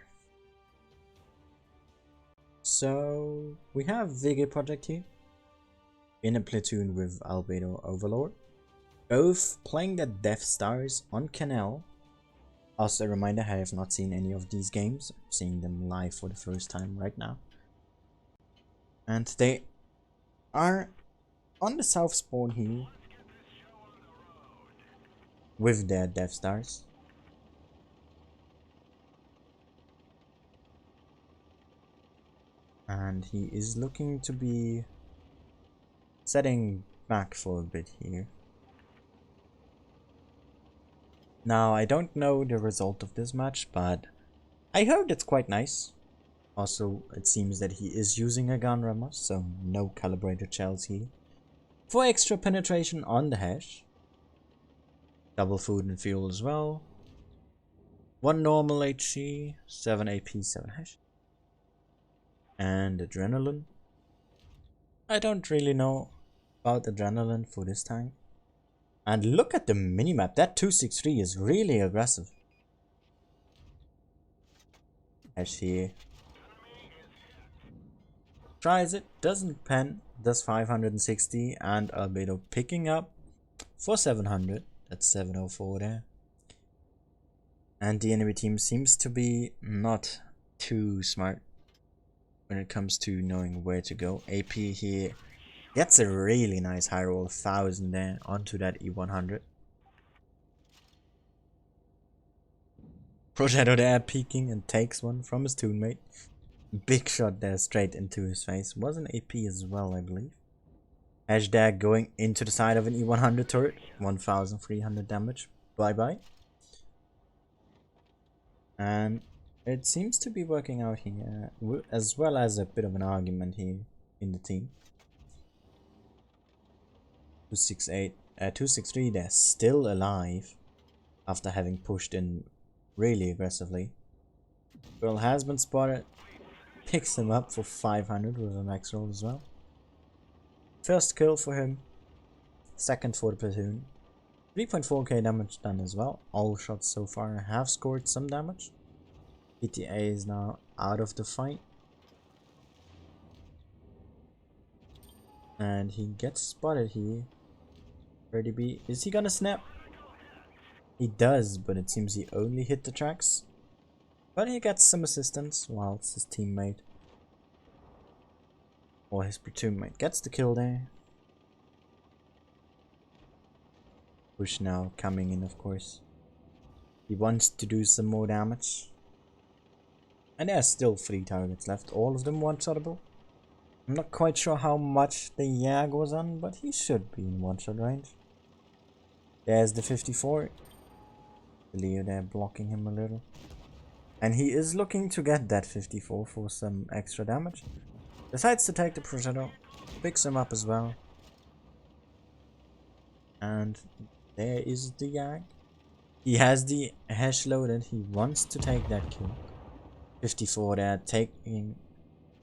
So we have Vale Project here in a platoon with Albedo Overlord, both playing the Death Stars on Canal. Also a reminder, I have not seen any of these games. I'm seeing them live for the first time right now. And they are on the south spawn here with their Death Stars. And he is looking to be setting back for a bit here. Now, I don't know the result of this match, but I heard it's quite nice. Also, it seems that he is using a gun rammer, so no calibrated shells here. For extra penetration on the hash. Double food and fuel as well. 1 normal HG, 7 AP, 7 hash. And adrenaline. I don't really know about adrenaline for this time. And look at the minimap, that 263 is really aggressive. Hash here. Tries it, doesn't pen, does 560 and Albedo picking up for 700. That's 704 there. And the enemy team seems to be not too smart when it comes to knowing where to go. AP here gets a really nice high roll, 1000 there onto that E100. Projecto there peeking and takes one from his teammate. Big shot there straight into his face. Was an AP as well, I believe. Hash there going into the side of an E100 turret. 1300 damage. Bye bye. And it seems to be working out here, as well as a bit of an argument here in the team. 263, they're still alive after having pushed in really aggressively. Girl has been spotted, picks him up for 500 with a max roll as well. First kill for him, second for the platoon. 3.4k damage done as well. All shots so far have scored some damage. PTA is now out of the fight. And he gets spotted here. 30B. Is he gonna snap? He does, but it seems he only hit the tracks. But he gets some assistance whilst his teammate or his platoon mate gets the kill there. Push now coming in, of course. He wants to do some more damage. And there's still 3 targets left, all of them one-shottable. I'm not quite sure how much the Yag was on, but he should be in one-shot range. There's the 54. Leo there blocking him a little. And he is looking to get that 54 for some extra damage. Decides to take the Prosciutto, picks him up as well. And there is the Yag. He has the hash loaded, he wants to take that kill. 54 there, taking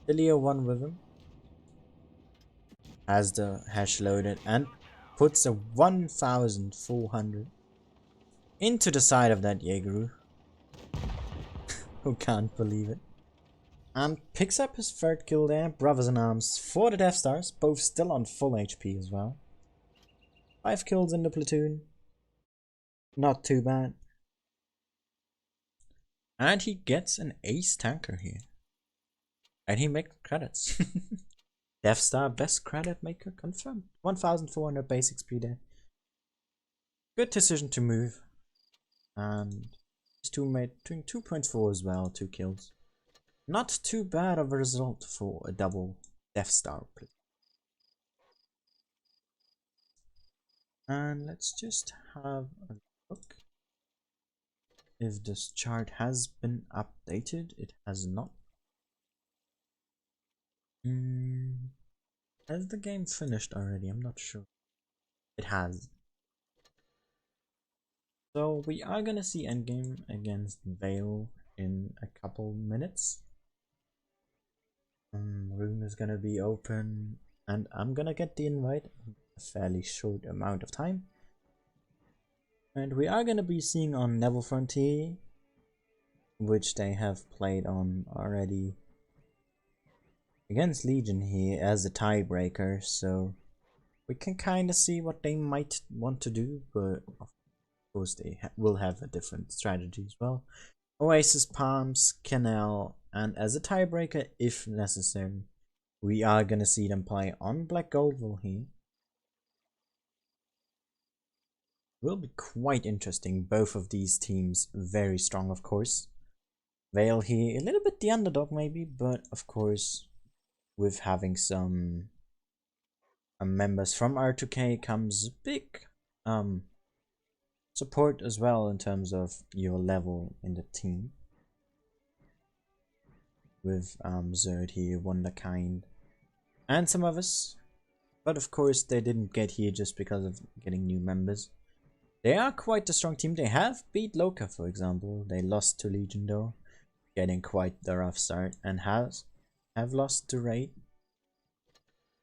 the Leo 1 with him. Has the hash loaded and puts a 1400 into the side of that Jaegeru. Who can't believe it. And picks up his 3rd kill there. Brothers in arms for the Death Stars, both still on full HP as well. 5 kills in the platoon. Not too bad. And he gets an ace tanker here. And he makes credits. Death Star best credit maker confirmed. 1400 base XP there. Good decision to move. And his teammate doing 2.4 as well, 2 kills. Not too bad of a result for a double Death Star. And let's just have a look if this chart has been updated. It has not. Has the game finished already? I'm not sure. It has. So we are gonna see Endgame against Vale in a couple minutes. Room is gonna be open and I'm gonna get the invite in a fairly short amount of time. And we are gonna be seeing on Neville Frontier, which they have played on already against Legion here as a tiebreaker, so we can kind of see what they might want to do, but of course they will have a different strategy as well. Oasis Palms, Canal, and as a tiebreaker, if necessary, we are gonna see them play on Black Goldville here. Will be quite interesting. Both of these teams very strong, of course. Vale here a little bit the underdog maybe, but of course with having some members from R2K comes big support as well in terms of your level in the team. With Zerd here, Wonderkind, and some others. But of course they didn't get here just because of getting new members. They are quite a strong team. They have beat Loka, for example. They lost to Legion though, getting quite the rough start, and have lost to Raid.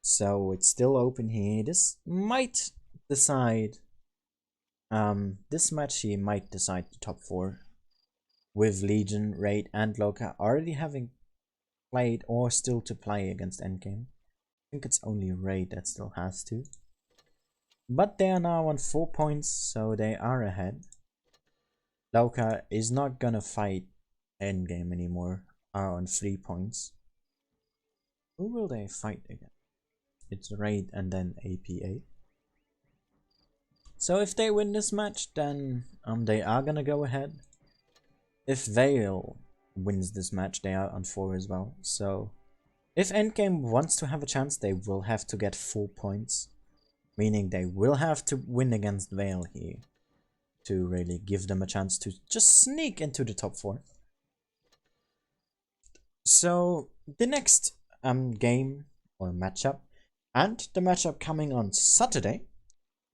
So it's still open here. This might decide. This match here might decide the top 4, with Legion, Raid, and Loka already having played or still to play against Endgame. I think it's only Raid that still has to. But they are now on 4 points, so they are ahead. Loka is not gonna fight Endgame anymore, are on 3 points. Who will they fight again? It's Raid and then APA. So if they win this match, then they are gonna go ahead. If Vale wins this match, they are on 4 as well. So if Endgame wants to have a chance, they will have to get 4 points. Meaning they will have to win against Vale here to really give them a chance to just sneak into the top 4. So the next game or matchup, and the matchup coming on Saturday,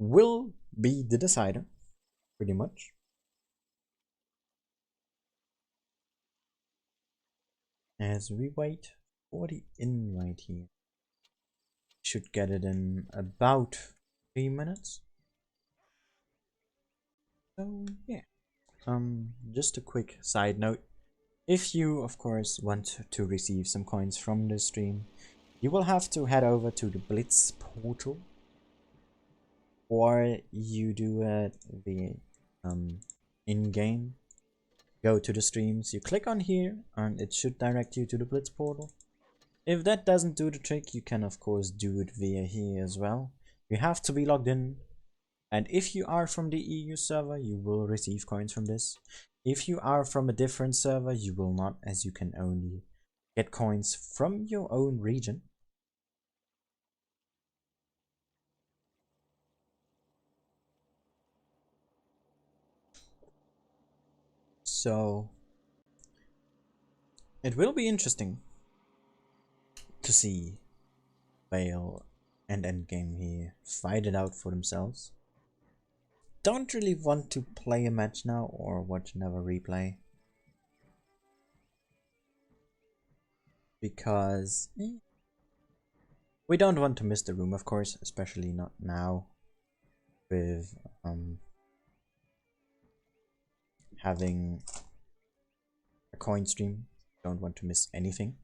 will be the decider, pretty much. As we wait for the invite here. Should get it in about 3 minutes. So yeah. Just a quick side note. If you, of course, want to receive some coins from the stream, you will have to head over to the Blitz portal, or you do it via in-game. Go to the streams, you click on here, and it should direct you to the Blitz portal. If that doesn't do the trick, you can of course do it via here as well. You have to be logged in, and if you are from the EU server, you will receive coins from this. If you are from a different server, you will not, as you can only get coins from your own region. So it will be interesting to see Vale and Endgame here fight it out for themselves. Don't really want to play a match now or watch another replay, because we don't want to miss the room, of course, especially not now with having a coin stream. Don't want to miss anything,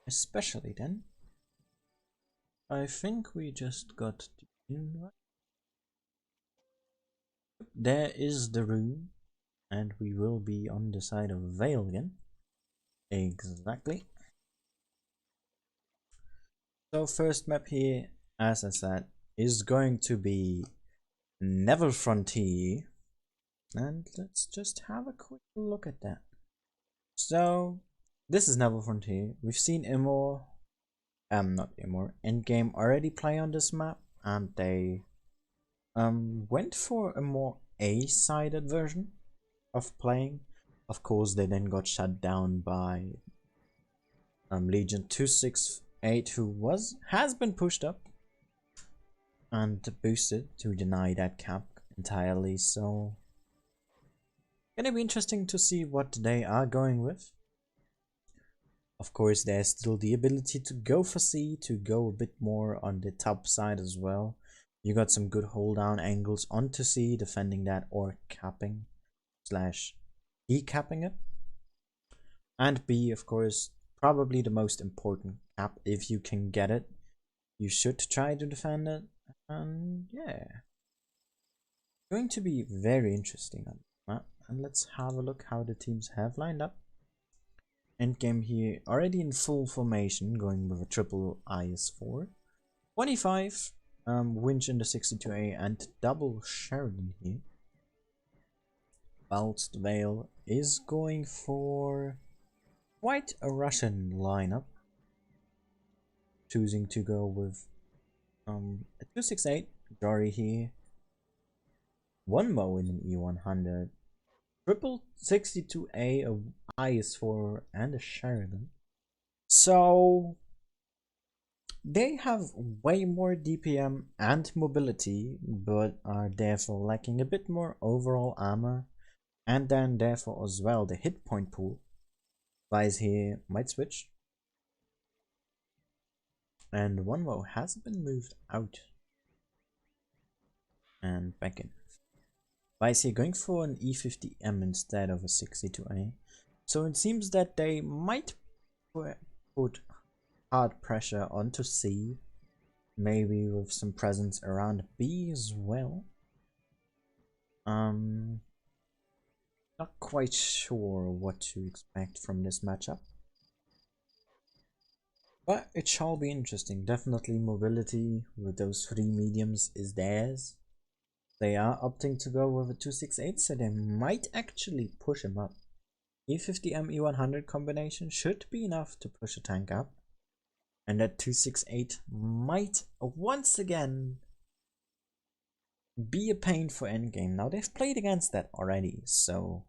especially then. I think we just got the invite. There is the room, and we will be on the side of Vale again. Exactly. So first map here, as I said, is going to be Neville Frontier, and let's just have a quick look at that. So This is Never Frontier. We've seen Amore, not Amore, Endgame already play on this map, and they went for a more A-sided version of playing. Of course, they then got shut down by Legion 268, who has been pushed up and boosted to deny that cap entirely. So gonna be interesting to see what they are going with. Of course, there's still the ability to go for C, to go a bit more on the top side as well. You got some good hold down angles onto C, defending that, or capping slash decapping it. And B, of course, probably the most important cap. If you can get it, you should try to defend it. And yeah, going to be very interesting on the map. And let's have a look how the teams have lined up. Endgame here, already in full formation, going with a triple IS-4. 25, winch in the 62A and double Sheridan here. Whilst Vale is going for quite a Russian lineup, choosing to go with a 268, Dory here, one Mo in an E100, triple 62A, a IS-4 and a Sheridan. So they have way more DPM and mobility, but are therefore lacking a bit more overall armor, and then therefore as well the hit point pool. Vice here might switch, and one Mo has been moved out and back in. Vice here going for an E50M instead of a 62A, so it seems that they might put hard pressure onto C, maybe with some presence around B as well. Not quite sure what to expect from this matchup, but it shall be interesting. Definitely mobility with those three mediums is theirs. They are opting to go with a 268, so they might actually push him up. E50M E100 combination should be enough to push a tank up, and that 268 might once again be a pain for Endgame. Now they've played against that already, so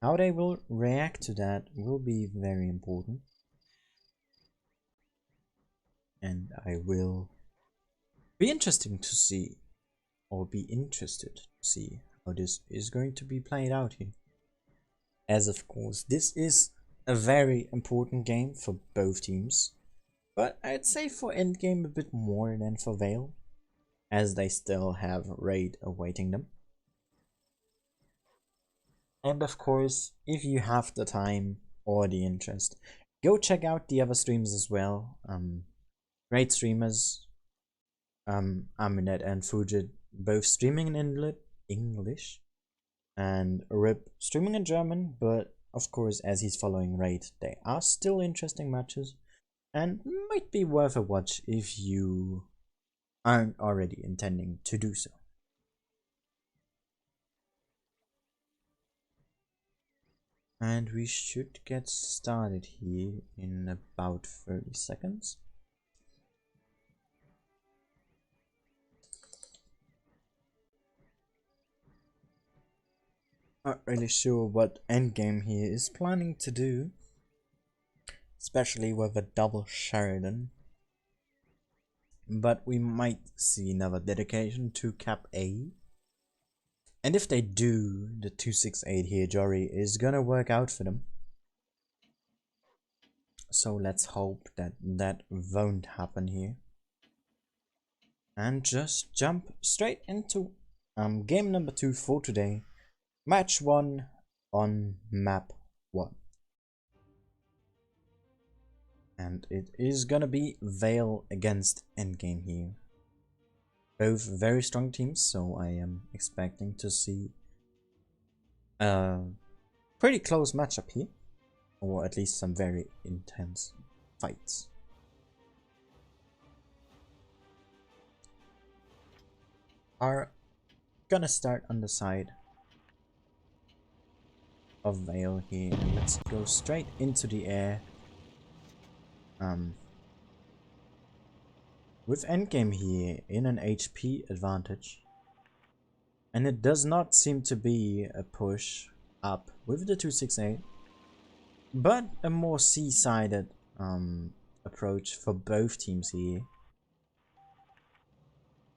how they will react to that will be very important. And I will be interested to see how this is going to be played out here. As of course, this is a very important game for both teams, but I'd say for Endgame a bit more than for Vale, as they still have Raid awaiting them. And of course, if you have the time or the interest, go check out the other streams as well. Great streamers, Aminet and Fujit, both streaming in English, and Rip streaming in German, but of course, as he's following Raid, they are still interesting matches and might be worth a watch if you aren't already intending to do so. And we should get started here in about 30 seconds. Not really sure what Endgame here is planning to do, especially with a double Sheridan, but we might see another dedication to cap A. And if they do, the 268 here, Jory, is gonna work out for them. So let's hope that that won't happen here. And just jump straight into game number 2 for today. Match 1 on map 1. And it is gonna be Vale against Endgame here. Both very strong teams, so I am expecting to see a pretty close matchup here, or at least some very intense fights. Are gonna start on the side of Vale here. And let's go straight into the air. With Endgame here in an HP advantage. And it does not seem to be a push up with the 268. But a more C-sided approach for both teams here.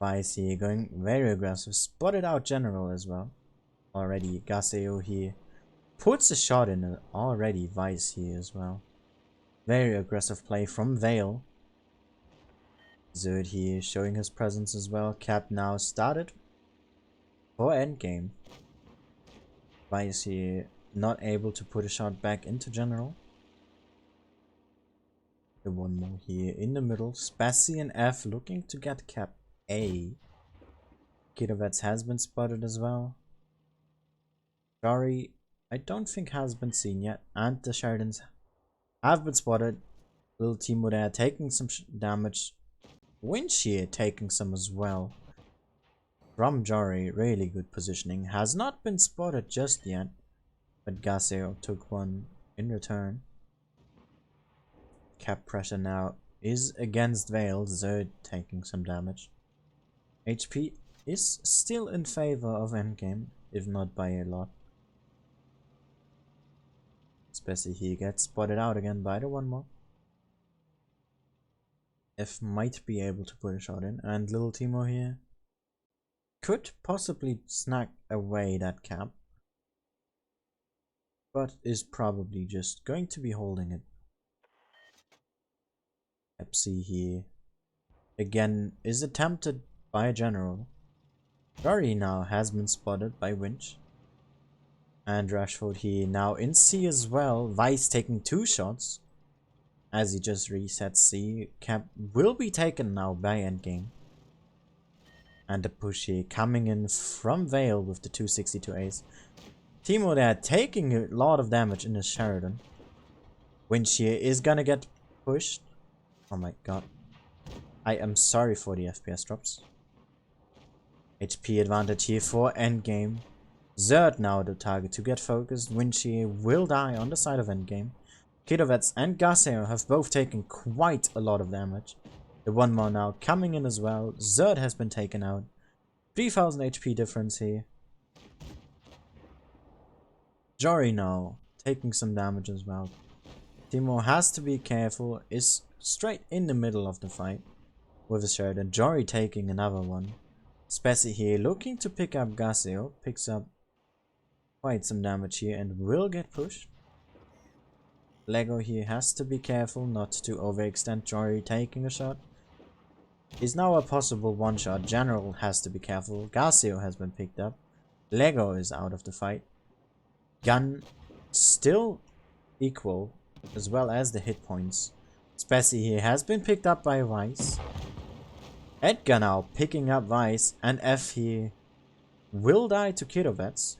Vice here going very aggressive. Spotted out General as well. Already Gaseo here puts a shot in it. Already Vice here as well. Very aggressive play from Vale. Zerd here showing his presence as well. Cap now started for Endgame. Vice here not able to put a shot back into General. The one more here in the middle. Spassy and F looking to get Cap A. Kidovets has been spotted as well. Jari, I don't think has been seen yet. And the Sheridans have been spotted. Little Timo there taking some damage. Winch here taking some as well. From Jari, really good positioning. Has not been spotted just yet. But Gaseo took one in return. Cap pressure now is against Vale. Zerd taking some damage. HP is still in favor of Endgame, if not by a lot. Especially he gets spotted out again by the one more. F might be able to put a shot in, and little Timo here could possibly snag away that cap, but is probably just going to be holding it. Pepsi here again is attempted by a General. Rory now has been spotted by Winch. And Rashford here now in C as well. Vice taking 2 shots. As he just resets C. Cap will be taken now by Endgame. And the push here coming in from Vale with the 262 ace. Timo there taking a lot of damage in his Sheridan. Winch here is gonna get pushed. Oh my god. I am sorry for the FPS drops. HP advantage here for Endgame. Zerd now the target to get focused. Winchi will die on the side of Endgame. Kidovets and Gaseo have both taken quite a lot of damage. The one more now coming in as well. Zerd has been taken out. 3000 HP difference here. Jory now taking some damage as well. Timo has to be careful. Is straight in the middle of the fight with a Sheridan. Jory taking another one. Spessy here looking to pick up Gaseo. Picks up quite some damage here and will get pushed. Lego here has to be careful not to overextend. Jory taking a shot. Is now a possible one shot. General has to be careful. Gaseo has been picked up. Lego is out of the fight. Gun still equal as well as the hit points. Spessy here has been picked up by Vice. Edgar now picking up Vice, and F here will die to Kidovets.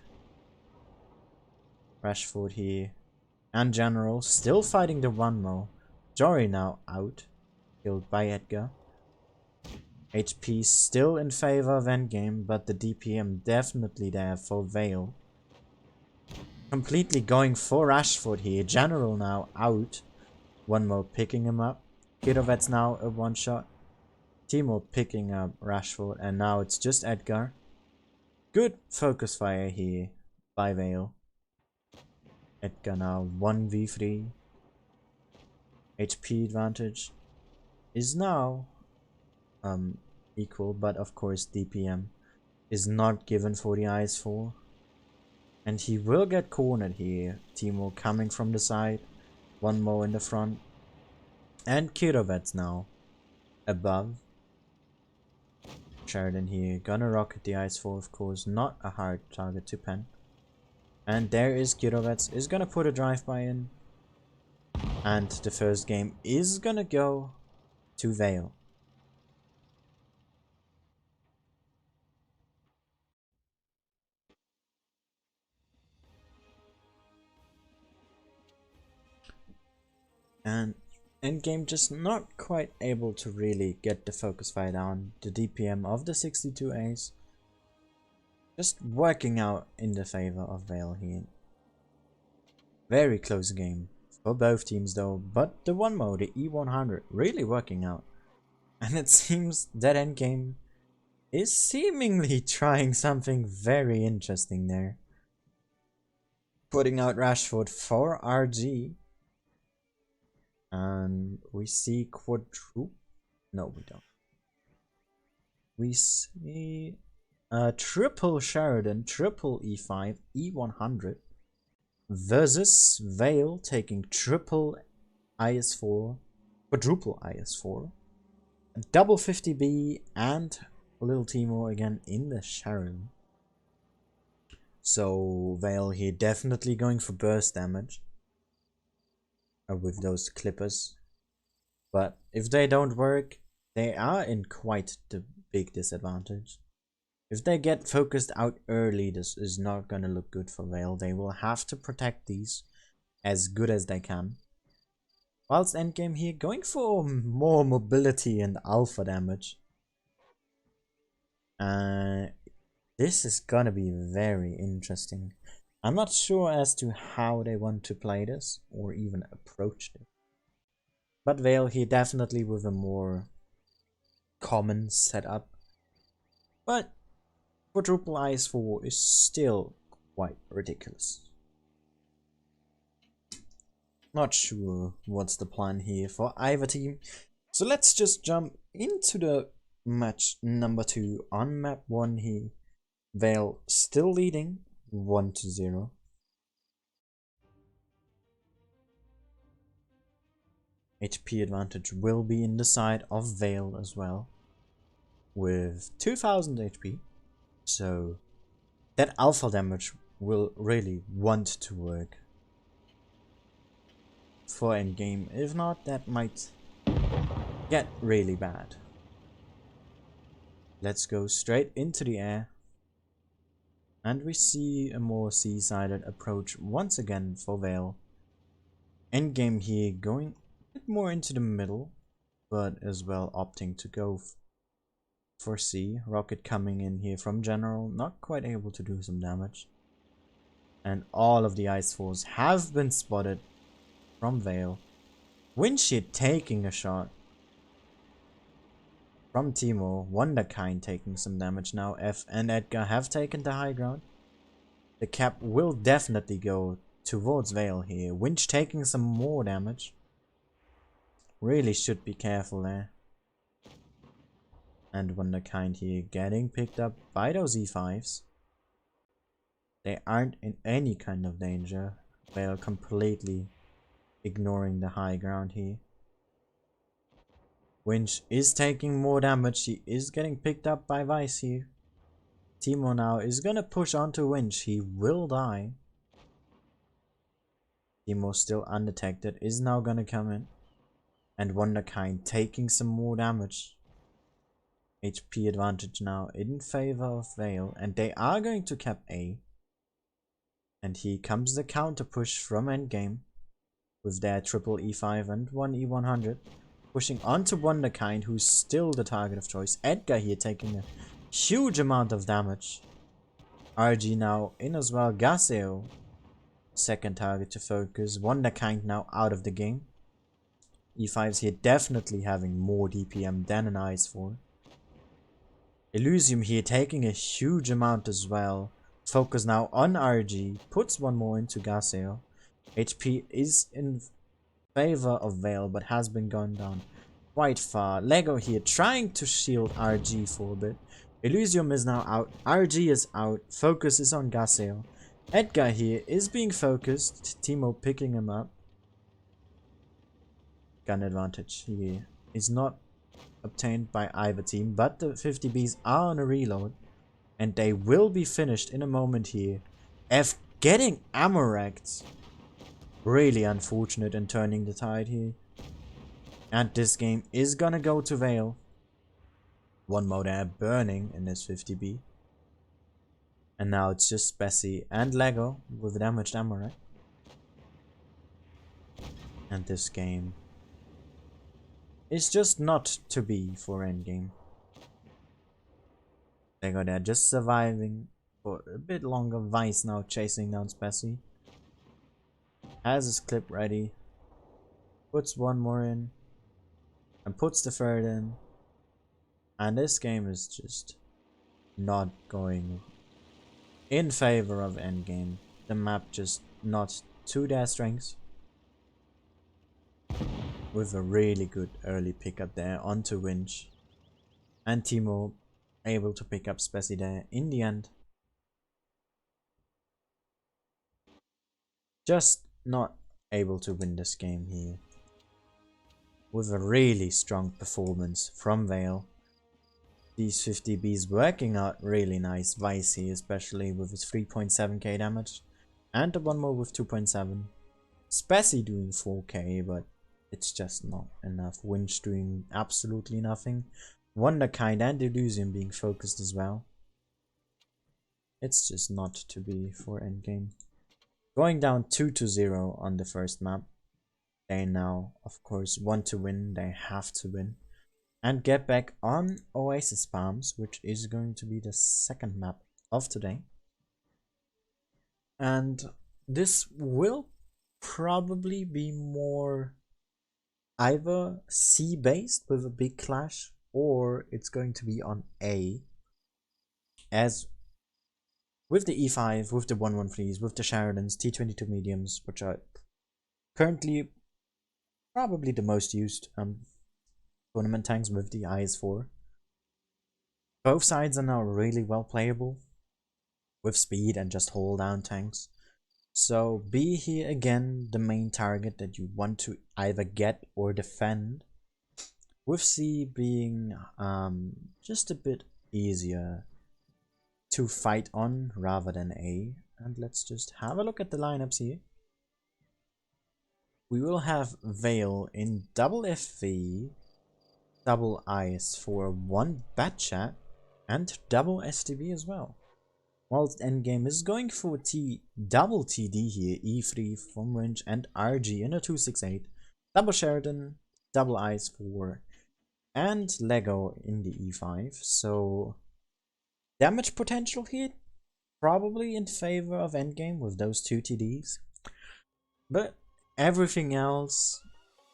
Rashford here and General still fighting the one more. Jory now out, killed by Edgar. HP still in favor of Endgame, but the DPM definitely there for Vale. Completely going for Rashford here. General now out. One more picking him up. Kidovets now a one shot. Timo picking up Rashford, and now it's just Edgar. Good focus fire here by Vale. Edgar now 1v3. HP advantage is now equal, but of course DPM is not given for the ice 4. And he will get cornered here. Timo coming from the side. One more in the front. And Kidovets now above. Sheridan here. Gonna rocket the ice 4, of course. Not a hard target to pen. And there is Kidovets. Is gonna put a drive-by in. And the first game is gonna go to Vale. And Endgame just not quite able to really get the focus fire down. The DPM of the 62 ace just working out in the favor of Vale here. Very close game for both teams though, but the one mode, the E100, really working out. And it seems that Endgame is seemingly trying something very interesting there. Putting out Rashford for RG. And we see quadruple. No, we don't. We see triple Sheridan, triple E5, E100 versus Vale taking triple IS4, quadruple IS4, double 50B, and Little Timo again in the Sheridan. So Vale here definitely going for burst damage with those clippers. But if they don't work, they are in quite the big disadvantage. If they get focused out early, this is not gonna look good for Vale. They will have to protect these as good as they can. Whilst Endgame here going for more mobility and alpha damage. This is gonna be very interesting. I'm not sure as to how they want to play this or even approach it. But Vale here definitely with a more common setup. But quadruple IS4 is still quite ridiculous. Not sure what's the plan here for either team. So let's just jump into the match number 2 on map 1 here. Vale still leading 1-0. HP advantage will be in the side of Vale as well, with 2000 HP, so that alpha damage will really want to work for endgame. If not, that might get really bad. Let's go straight into the air, and we see a more sea-sided approach once again for Vale. Endgame here going a bit more into the middle, but as well opting to go for C. Rocket coming in here from general, not quite able to do some damage. And all of the ice force have been spotted from Vale. Windshield taking a shot from Timo. Wonderkind taking some damage now. F and Edgar have taken the high ground. The cap will definitely go towards Vale here. Winch taking some more damage. Really should be careful there. And Wonderkind here getting picked up by those E5s. They aren't in any kind of danger. Vale completely ignoring the high ground here. Winch is taking more damage. He is getting picked up by Vice here. Timo now is gonna push onto Winch. He will die. Timo still undetected. Is now gonna come in. And Wonderkind taking some more damage. HP advantage now in favor of Vale. And they are going to cap A. And here comes the counter push from Endgame. With their triple E5 and one E100. Pushing onto Wonderkind, who's still the target of choice. Edgar here taking a huge amount of damage. RG now in as well. Gaseo, second target to focus. Wonderkind now out of the game. E5's here definitely having more DPM than an IS4. Elysium here taking a huge amount as well. Focus now on RG. Puts one more into Gaseo. HP is in favor of Vale, but has been gone down quite far. Lego here trying to shield RG for a bit. Elysium is now out. RG is out. Focus is on Gaseo. Edgar here is being focused. Timo picking him up. Gun advantage here is not obtained by either team, but the 50Bs are on a reload. And they will be finished in a moment here. F getting Amorect. Really unfortunate in turning the tide here. And this game is gonna go to Vale. One more there burning in this 50B. And now it's just Bessie and Lego with damaged Amore. And this game is just not to be for endgame. Lego there just surviving for a bit longer. Vice now chasing down Bessie. has his clip ready, puts one more in, and puts the third in. And this game is just not going in favor of Endgame. The map just not to their strengths. With a really good early pickup there onto Winch. And Timo able to pick up Spessy there in the end. Just not able to win this game here. With a really strong performance from Vale. These 50Bs working out really nice. Vice here, especially with his 3.7k damage. And the one more with 2.7. Spessy doing 4k, but it's just not enough. Winch doing absolutely nothing. Wonderkind and Illusion being focused as well. It's just not to be for endgame. Going down 2-0 on the first map. They now, of course, want to win. They have to win. And get back on Oasis Palms, which is going to be the second map of today. And this will probably be more either C based with a big clash, or it's going to be on A, as with the E5, with the 113s, with the Sheridans, T22 mediums, which are currently probably the most used tournament tanks with the IS4. Both sides are now really well playable with speed and just hold down tanks. So B here again the main target that you want to either get or defend, with C being just a bit easier to fight on rather than A. And let's just have a look at the lineups here. We will have Vale in double FV, double IS4, one Batchat, and double STB as well. Whilst Endgame is going for double TD here, E3 from Winch and RG in a 268, double Sheridan, double IS4, and Lego in the E5. So damage potential here probably in favor of Endgame with those two TDs. But everything else,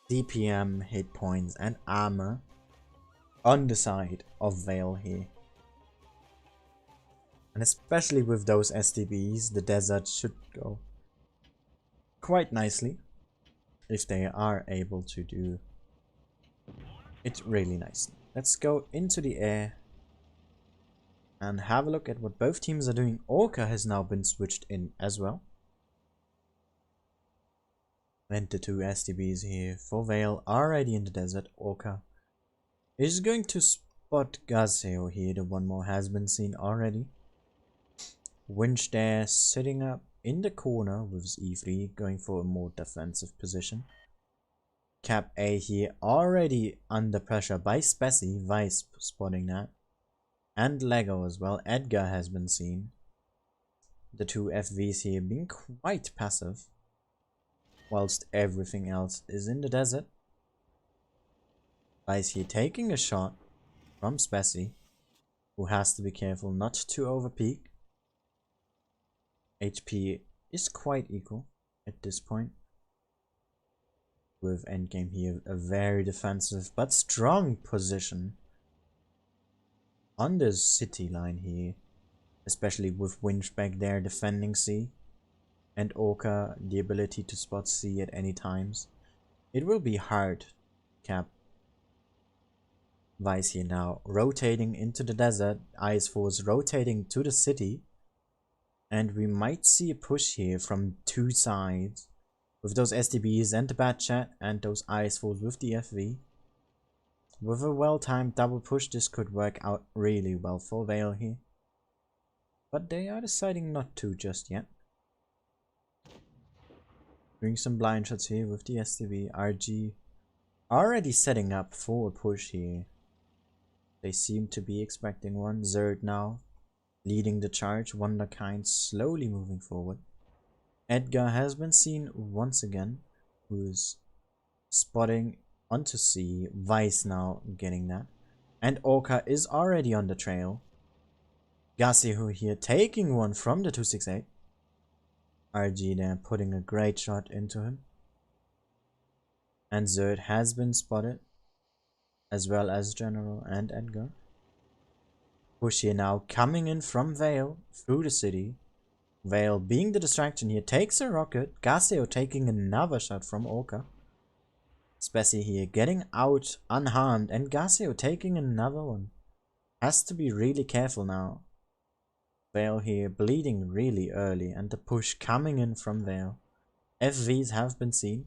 DPM, hit points, and armor on the side of Vale here. And especially with those STBs, the desert should go quite nicely if they are able to do it really nicely. Let's go into the air and have a look at what both teams are doing. Orca has now been switched in as well. And the two STBs here for Vale already in the desert. Orca is going to spot Gazeo here. The one more has been seen already. Winch there sitting up in the corner with his E3 going for a more defensive position. Cap A here already under pressure by Spessy, Vice spotting that. And Lego as well. Edgar has been seen. The two FVs here being quite passive, whilst everything else is in the desert. Vice here taking a shot from Spessy, who has to be careful not to overpeak. HP is quite equal at this point. With Endgame here, a very defensive but strong position on the city line here, especially with Winch back there defending C, and Orca the ability to spot C at any times. It will be hard. Cap Vice here now rotating into the desert, IS4 is rotating to the city, and we might see a push here from two sides with those STBs and the Batchat and those IS4s with the FV. With a well-timed double push, this could work out really well for Vale here. But they are deciding not to just yet. Doing some blind shots here with the STB. RG already setting up for a push here. They seem to be expecting one. Zerd now leading the charge. Wonderkind slowly moving forward. Edgar has been seen once again, who is spotting onto C. Vice now getting that. And Orca is already on the trail. Gasihu here taking one from the 268. RG there putting a great shot into him. And Zerd has been spotted, as well as General and Edgar. Push here now coming in from Vale through the city. Vale being the distraction here takes a rocket. Gaseo taking another shot from Orca. Spessy here getting out unharmed, and Gaseo taking another one. Has to be really careful now. Vale here bleeding really early, and the push coming in from Vale. FVs have been seen.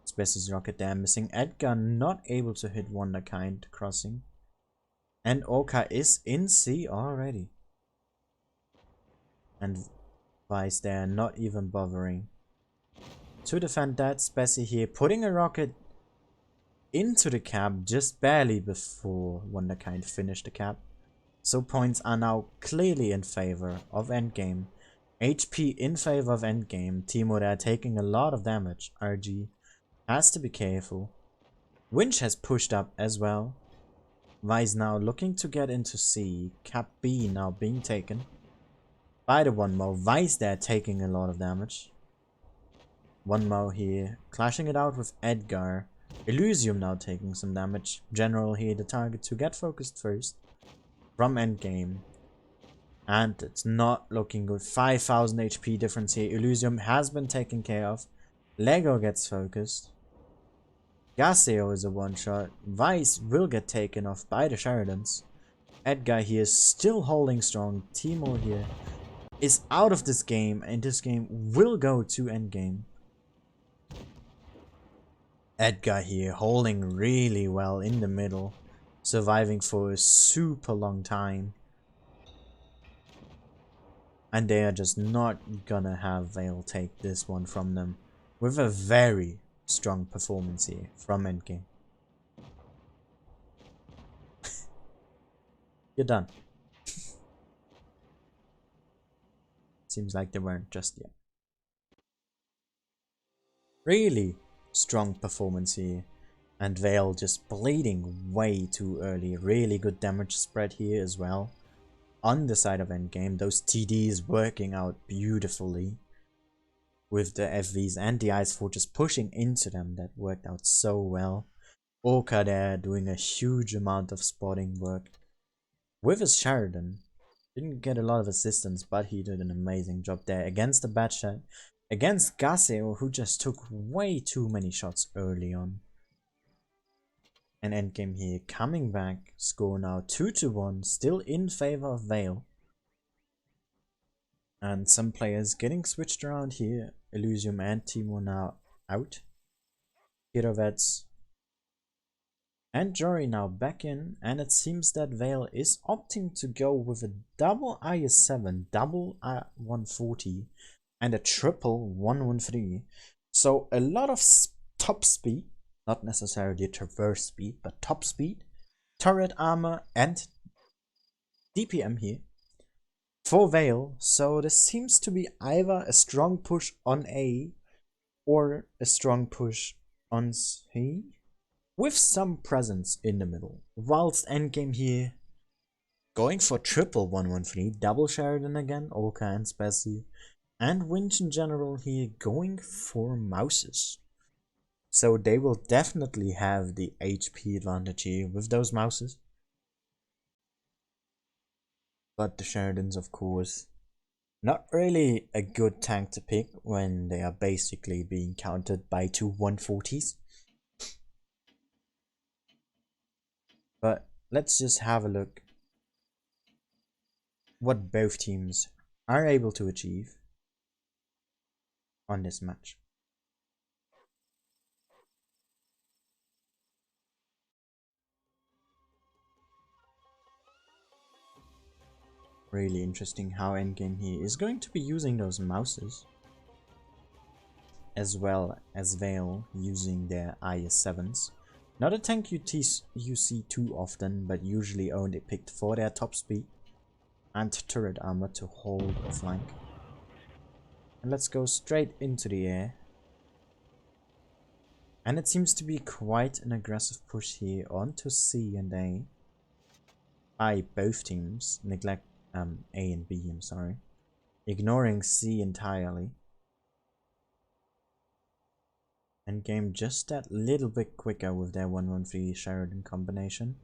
Spessy's rocket there missing. Edgar not able to hit Wonderkind crossing. And Orca is in C already. And Vice there not even bothering to defend that. Spessy here putting a rocket into the cap just barely before Wonderkind finished the cap. So points are now clearly in favor of Endgame. HP in favor of Endgame. Timo there taking a lot of damage. RG has to be careful. Winch has pushed up as well. Vice now looking to get into C. Cap B now being taken by the One Mo. Vice there taking a lot of damage. One Mo here clashing it out with Edgar. Elysium now taking some damage. General here the target to get focused first from Endgame. And it's not looking good. 5000 HP difference here. Elysium has been taken care of. Lego gets focused. Gaseo is a one-shot. Vice will get taken off by the Sheridans. Edgar here still holding strong. Timo here is out of this game, and this game will go to Endgame. Edgar here holding really well in the middle, surviving for a super long time. And they are just not gonna have Vale take this one from them with a very strong performance here from Endgame. You're done. Seems like they weren't just yet. Really strong performance here. And Vale just bleeding way too early. Really good damage spread here as well. On the side of Endgame, those TDs working out beautifully. With the FVs and the Ice Fortress pushing into them, that worked out so well. Orca there doing a huge amount of spotting work. With his Sheridan. Didn't get a lot of assistance, but he did an amazing job there against the Batchat. Against Gaseo, who just took way too many shots early on. And Endgame here coming back. Score now 2-1. Still in favor of Vale. And some players getting switched around here. Elysium and Timo now out. Kirovets and Jory now back in. And it seems that Vale is opting to go with a double IS-7, double I-140, and a triple 113. So a lot of top speed. Not necessarily traverse speed, but top speed. Turret armor and DPM here for Vale. So this seems to be either a strong push on A or a strong push on C with some presence in the middle. Whilst Endgame here going for triple 113, double Sheridan again, Orca and Spessy, and Winch in general here going for Mouses. So they will definitely have the HP advantage here with those Mouses. But the Sheridans, of course, not really a good tank to pick when they are basically being countered by two 140s. But let's just have a look what both teams are able to achieve on this match. Really interesting how Endgame here is going to be using those Mouses, as well as Vale using their IS-7s. Not a tank you see too often, but usually only picked for their top speed and turret armor to hold a flank. And let's go straight into the air. And it seems to be quite an aggressive push here onto C and A by both teams. Neglect A and B, I'm sorry. ignoring C entirely. Endgame just that little bit quicker with their 1-1-3 Sheridan combination.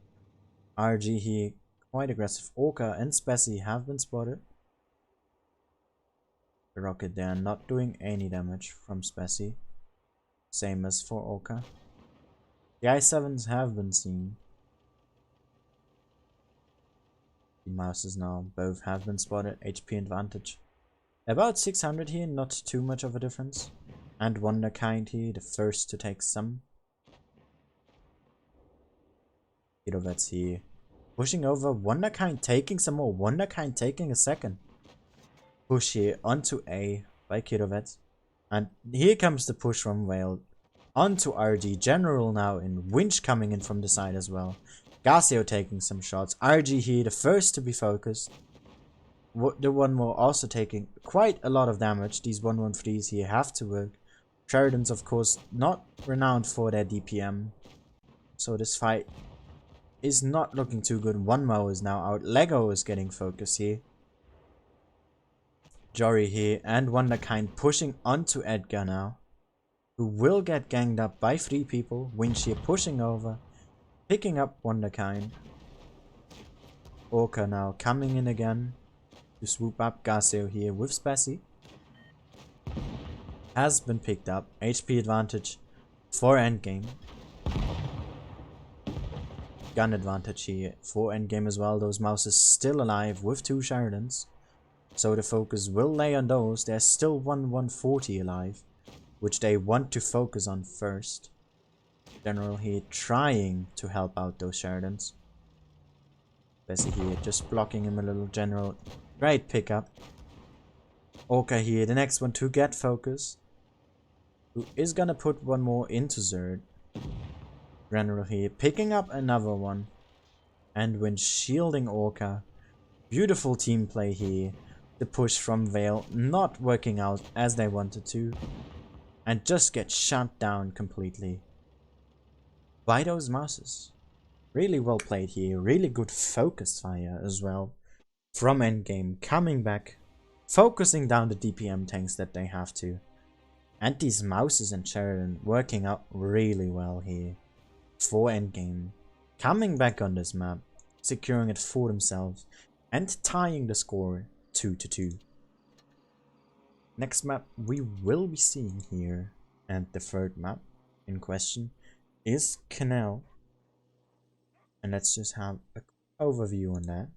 RG here quite aggressive. Orca and Spessy have been spotted. The rocket there not doing any damage from Spessy. Same as for Orca. The I-7s have been seen. The mouses now both have been spotted. HP advantage. About 600 here, not too much of a difference. And Wonderkind here, the first to take some. Kirovets here. Pushing over. Wonderkind taking some more. Wonderkind taking a second. Push here onto A by Kirovets. And here comes the push from Vale. Onto RG. General now in. Winch coming in from the side as well. Garcio taking some shots. RG here, the first to be focused. The one more also taking quite a lot of damage. These 1-1-3s here have to work. Sheridan's of course not renowned for their DPM. So this fight is not looking too good. One Mo is now out. Lego is getting focused here. Jory here and Wonderkind pushing onto Edgar now. Who will get ganged up by 3 people. Winch here pushing over. Picking up Wonderkind. Orca now coming in again. To swoop up. Garcio here with Spessy. Has been picked up. HP advantage for Endgame. Gun advantage here for Endgame as well. Those mouses still alive with 2 Sheridans. So the focus will lay on those. There's still 140 alive. Which they want to focus on first. General here trying to help out those Sheridans. Bessie here just blocking him a little. General. Great pickup. Orca here, the next one to get focus. Who is gonna put one more into Zerd. General here picking up another one. And when shielding Orca. Beautiful team play here. The push from Vale not working out as they wanted to. And just get shut down completely. By those mouses. Really well played here. Really good focus fire as well. From Endgame coming back. Focusing down the DPM tanks that they have to. And these mouses and Sheridan working out really well here. For Endgame. Coming back on this map. Securing it for themselves. And tying the score 2-2. Next map we will be seeing here. And the third map in question is Canal. And let's just have an overview on that.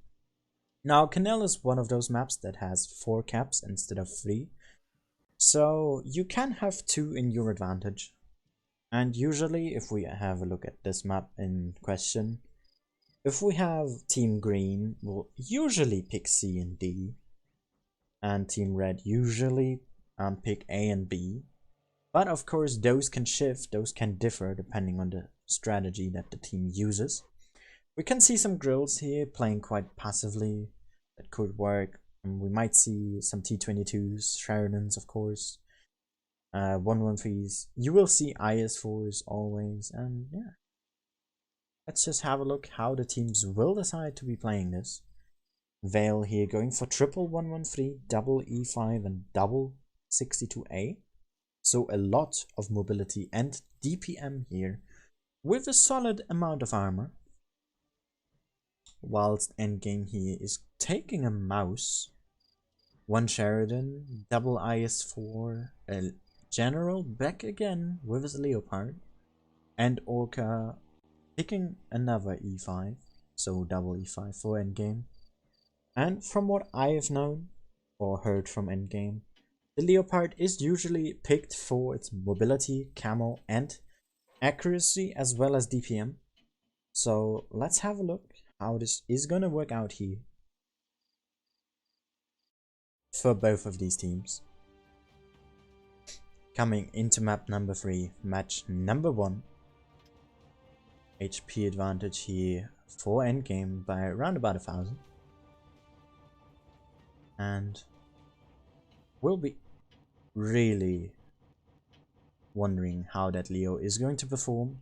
Now, Canal is one of those maps that has 4 caps instead of 3. So, you can have 2 in your advantage. And usually, if we have a look at this map in question, if we have Team Green, we'll usually pick C and D. And Team Red usually pick A and B. But of course, those can shift, those can differ depending on the strategy that the team uses. We can see some grills here playing quite passively. That could work. And we might see some T22s, Sheridans of course. 1-1-3s. You will see IS4s always. And yeah. Let's just have a look how the teams will decide to be playing this. Vale here going for triple 1-1-3, double E5 and double 62A. So a lot of mobility and DPM here. With a solid amount of armor. Whilst Endgame here is taking a mouse, 1 Sheridan, double IS4, a General back again with his Leopard, and Orca picking another E5, so double E5 for Endgame. And from what I have known, or heard from Endgame, the Leopard is usually picked for its mobility, camo, and accuracy as well as DPM. So let's have a look how this is gonna work out here for both of these teams. Coming into map number 3, match number 1. HP advantage here for Endgame by around about 1000. And we'll be really wondering how that Leo is going to perform.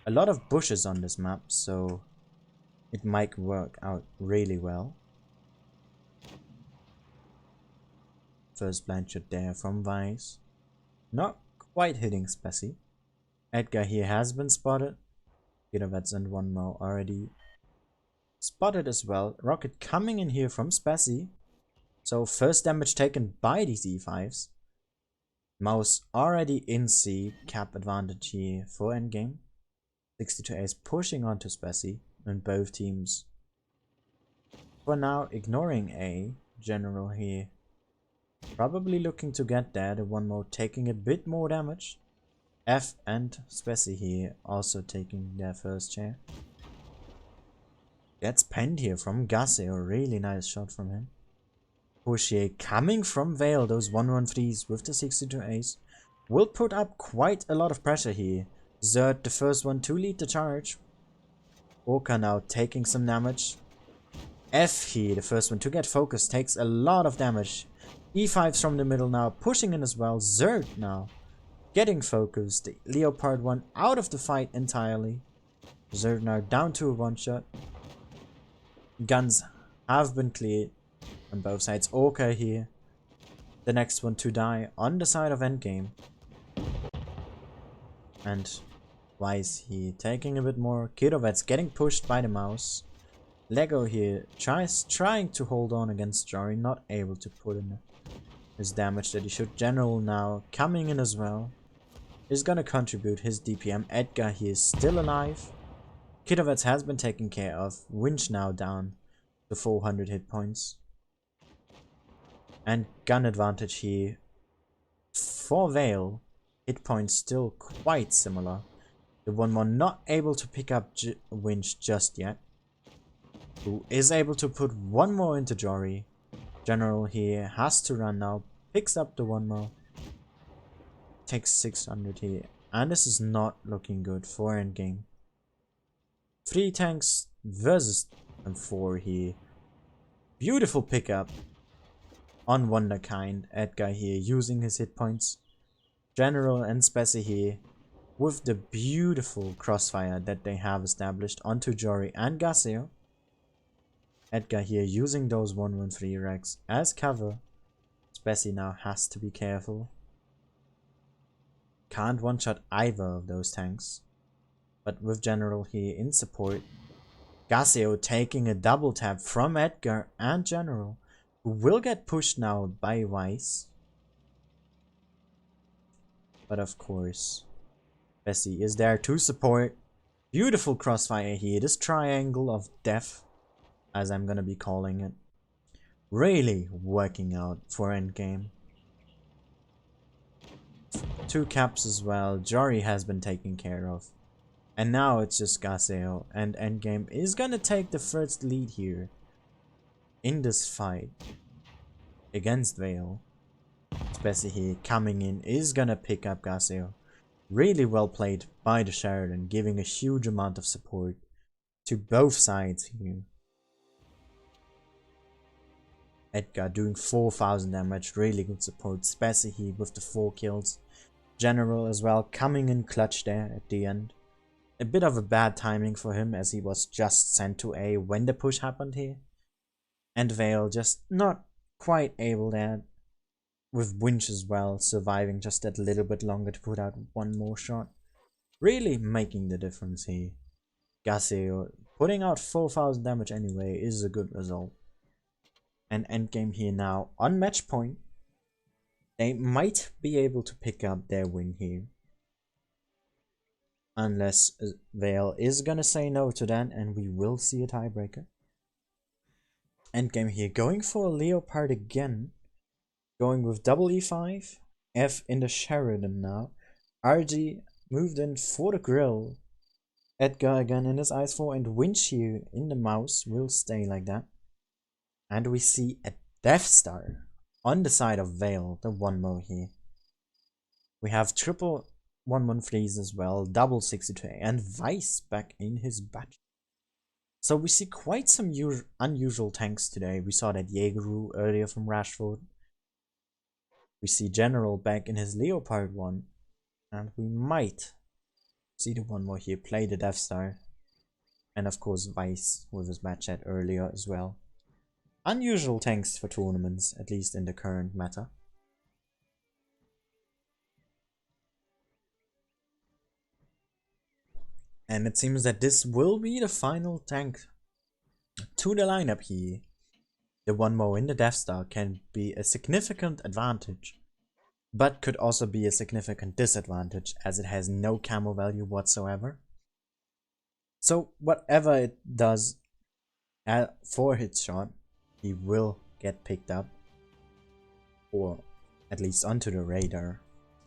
A lot of bushes on this map, so it might work out really well. First blind shot there from Vice. Not quite hitting Spessy. Edgar here has been spotted. Girovets and one more already spotted as well. Rocket coming in here from Spessy. So first damage taken by these E5s. Mouse already in C. Cap advantage here for endgame. 62 Ace pushing onto Spessy. And both teams for now ignoring A. General here probably looking to get there. The one more taking a bit more damage. F and Spessy here also taking their first share. Gets penned here from Gasse, a really nice shot from him. Push here coming from Vale, those 1-1-3s with the 62 Ace. Will put up quite a lot of pressure here. Zerd the first one to lead the charge. Orca now taking some damage. F here, the first one to get focused, takes a lot of damage. E5s from the middle now, pushing in as well. Zerd now getting focused. The Leopard one out of the fight entirely. Zerd now down to a one-shot. Guns have been cleared on both sides. Orca here, the next one to die on the side of endgame. And Wise here taking a bit more. Kirovets getting pushed by the mouse. Lego here trying to hold on against Jory, not able to put in his damage that he should. General now coming in as well. Is gonna contribute his DPM. Edgar here is still alive. Kirovets has been taken care of. Winch now down to 400 hit points. And gun advantage here for Vale. Hit points still quite similar. The one more not able to pick up Winch just yet. Who is able to put one more into Jory. General here has to run now. Picks up the one more. Takes 600 here. And this is not looking good for endgame. 3 tanks versus 4 here. Beautiful pickup on Wonderkind. Edgar here using his hit points. General and Spessy here with the beautiful crossfire that they have established onto Jory and Gaseo. Edgar here using those 1-1-3 racks as cover. Spessy now has to be careful. Can't one-shot either of those tanks. But with General here in support. Gaseo taking a double tap from Edgar and General, who will get pushed now by Weiss. But of course, Bessie is there to support. Beautiful crossfire here, this triangle of death, as I'm gonna be calling it. Really working out for endgame. 2 caps as well. Jory has been taken care of. And now it's just Gaseo, and endgame is gonna take the first lead here in this fight against Vale. Spessy here coming in is gonna pick up Gaseo. Really well played by the Sheridan, giving a huge amount of support to both sides here. Edgar doing 4000 damage, really good support. Spessy here with the 4 kills. General as well coming in clutch there at the end. A bit of a bad timing for him, as he was just sent to A when the push happened here. And Vale just not quite able there. With Winch as well, surviving just that little bit longer to put out one more shot. Really making the difference here. Gaseo putting out 4000 damage anyway is a good result. And endgame here now on match point. They might be able to pick up their win here. Unless Vale is gonna say no to that, and we will see a tiebreaker. Endgame here going for a Leopard again. Going with double E5. F in the Sheridan now. RG moved in for the grill. Edgar again in his Ice 4, and Winch here in the mouse will stay like that. And we see a Death Star on the side of Vale, the one more here. We have triple 1-1-3s as well, double 62, and Vice back in his batch. So we see quite some unusual tanks today. We saw that Jaegeru earlier from Rashford. We see General back in his Leopard one. And we might see the one more here play the Death Star. And of course Vice with his match chat earlier as well. Unusual tanks for tournaments, at least in the current meta. And it seems that this will be the final tank to the lineup here. The one more in the Death Star can be a significant advantage, but could also be a significant disadvantage as it has no camo value whatsoever. So whatever it does for hit shot, he will get picked up, or at least onto the radar,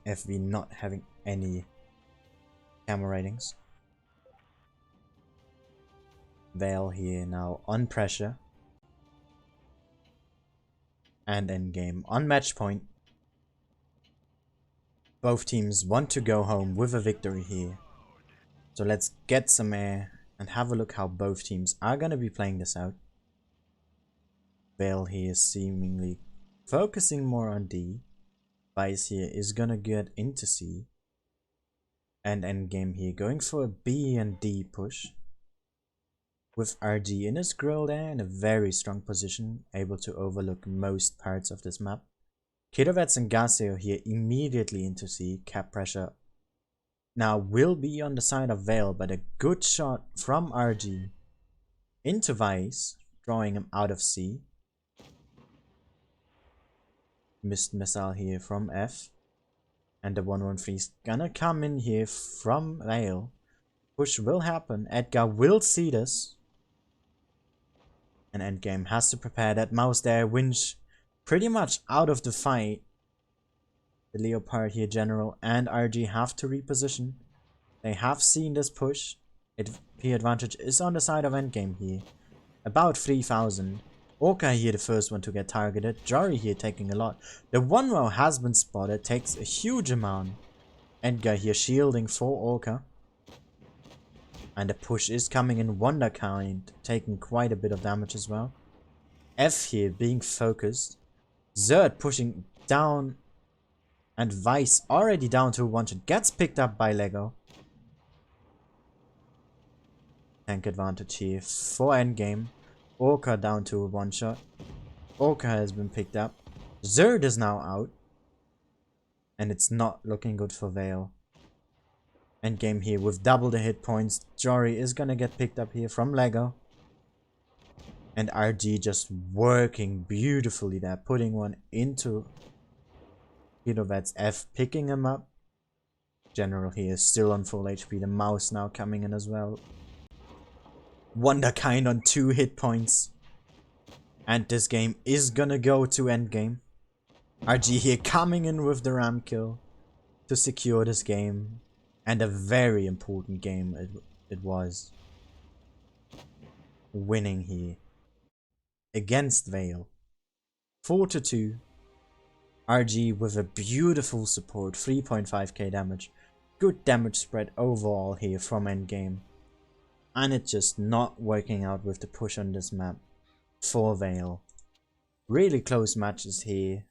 if we're not having any camo ratings. Vale here now on pressure. And Endgame on match point. Both teams want to go home with a victory here. So let's get some air and have a look how both teams are gonna be playing this out. Vale here is seemingly focusing more on D. Vice here is gonna get into C. And Endgame here going for a B and D push. With RG in his grill there in a very strong position, able to overlook most parts of this map. Kidovets and Gaseo here immediately into C, cap pressure now will be on the side of Vale, but a good shot from RG into Vice, drawing him out of C. Missed missile here from F. And the 113 is gonna come in here from Vale. Push will happen, Edgar will see this. And Endgame has to prepare that mouse there, winch pretty much out of the fight. The Leopard here, General and RG have to reposition. They have seen this push. P advantage is on the side of Endgame here. About 3000. Orca here the first one to get targeted. Jory here taking a lot. The 1-row has been spotted, takes a huge amount. Edgar here shielding for Orca. And the push is coming in Wonderkind, taking quite a bit of damage as well. F here being focused. Zerd pushing down. And Vice already down to 1 shot. Gets picked up by Lego. Tank advantage here for Endgame. Orca down to 1 shot. Orca has been picked up. Zerd is now out. And it's not looking good for Vale. Endgame here with double the hit points. Jory is gonna get picked up here from Lego. And RG just working beautifully there. Putting one into Kidovets F, picking him up. General here is still on full HP. The mouse now coming in as well. Wonderkind on 2 hit points. And this game is gonna go to Endgame. RG here coming in with the ram kill to secure this game. And a very important game it was. Winning here against Vale. 4-2. RG with a beautiful support, 3.5k damage. Good damage spread overall here from Endgame. And it's just not working out with the push on this map for Vale. Really close matches here.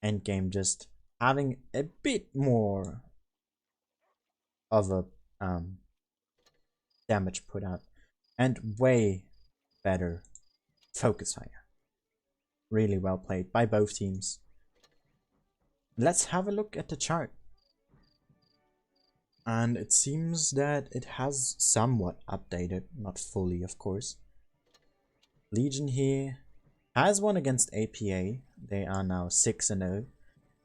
Endgame just having a bit more of a damage put out and way better focus fire. Really well played by both teams. Let's have a look at the chart. And it seems that it has somewhat updated, not fully of course. Legion here has won against APA. They are now 6-0.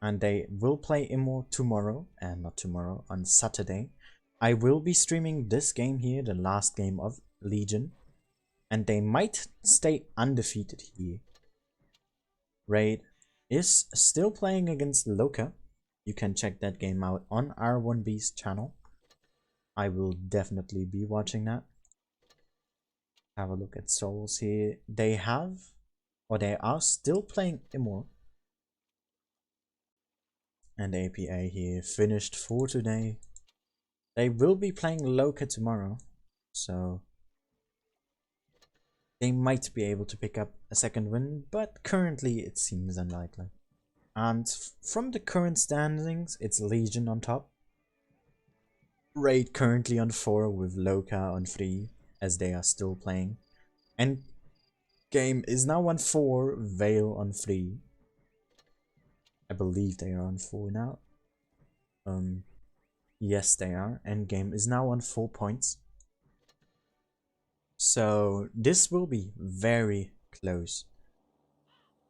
And they will play Amore tomorrow, and not tomorrow, on Saturday. I will be streaming this game here, the last game of Legion. And they might stay undefeated here. Raid is still playing against Loka. You can check that game out on R1B's channel. I will definitely be watching that. Have a look at Souls here. They are still playing Amore. And APA here finished for today. They will be playing Loka tomorrow, so they might be able to pick up a second win, but currently it seems unlikely. And from the current standings, it's Legion on top. Raid currently on 4 with Loka on 3, as they are still playing. And Game is now on 4, Vale on 3. I believe they are on 4 now. Yes, they are. Endgame is now on 4 points. So this will be very close.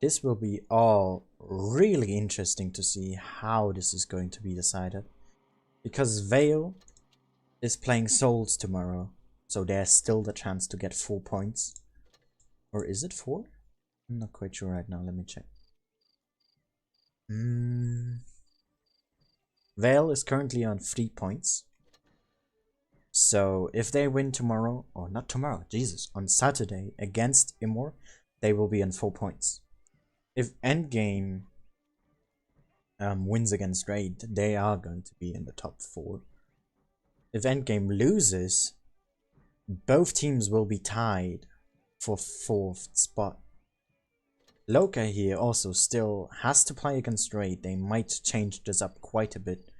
This will be all really interesting to see how this is going to be decided. Because Vale is playing Souls tomorrow. So there's still the chance to get 4 points. Or is it 4? I'm not quite sure right now. Let me check. Vale is currently on 3 points. So if they win tomorrow, or not tomorrow, Jesus, on Saturday against Amore, they will be on 4 points. If Endgame wins against Raid, they are going to be in the top 4. If Endgame loses, both teams will be tied for 4th spot. Loka here also still has to play against Raid. They might change this up quite a bit.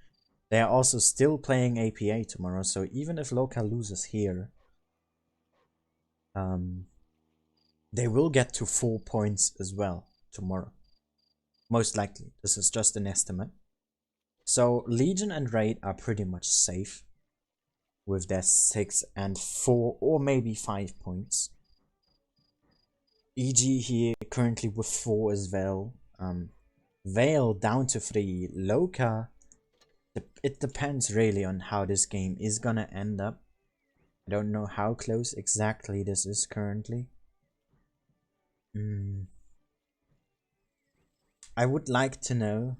They are also still playing APA tomorrow, so even if Loka loses here, they will get to 4 points as well tomorrow. Most likely. This is just an estimate. So Legion and Raid are pretty much safe with their 6 and 4 or maybe 5 points. EG here currently with 4 as well. Vale down to 3. Loka, it depends really on how this game is gonna end up. I don't know how close exactly this is currently. I would like to know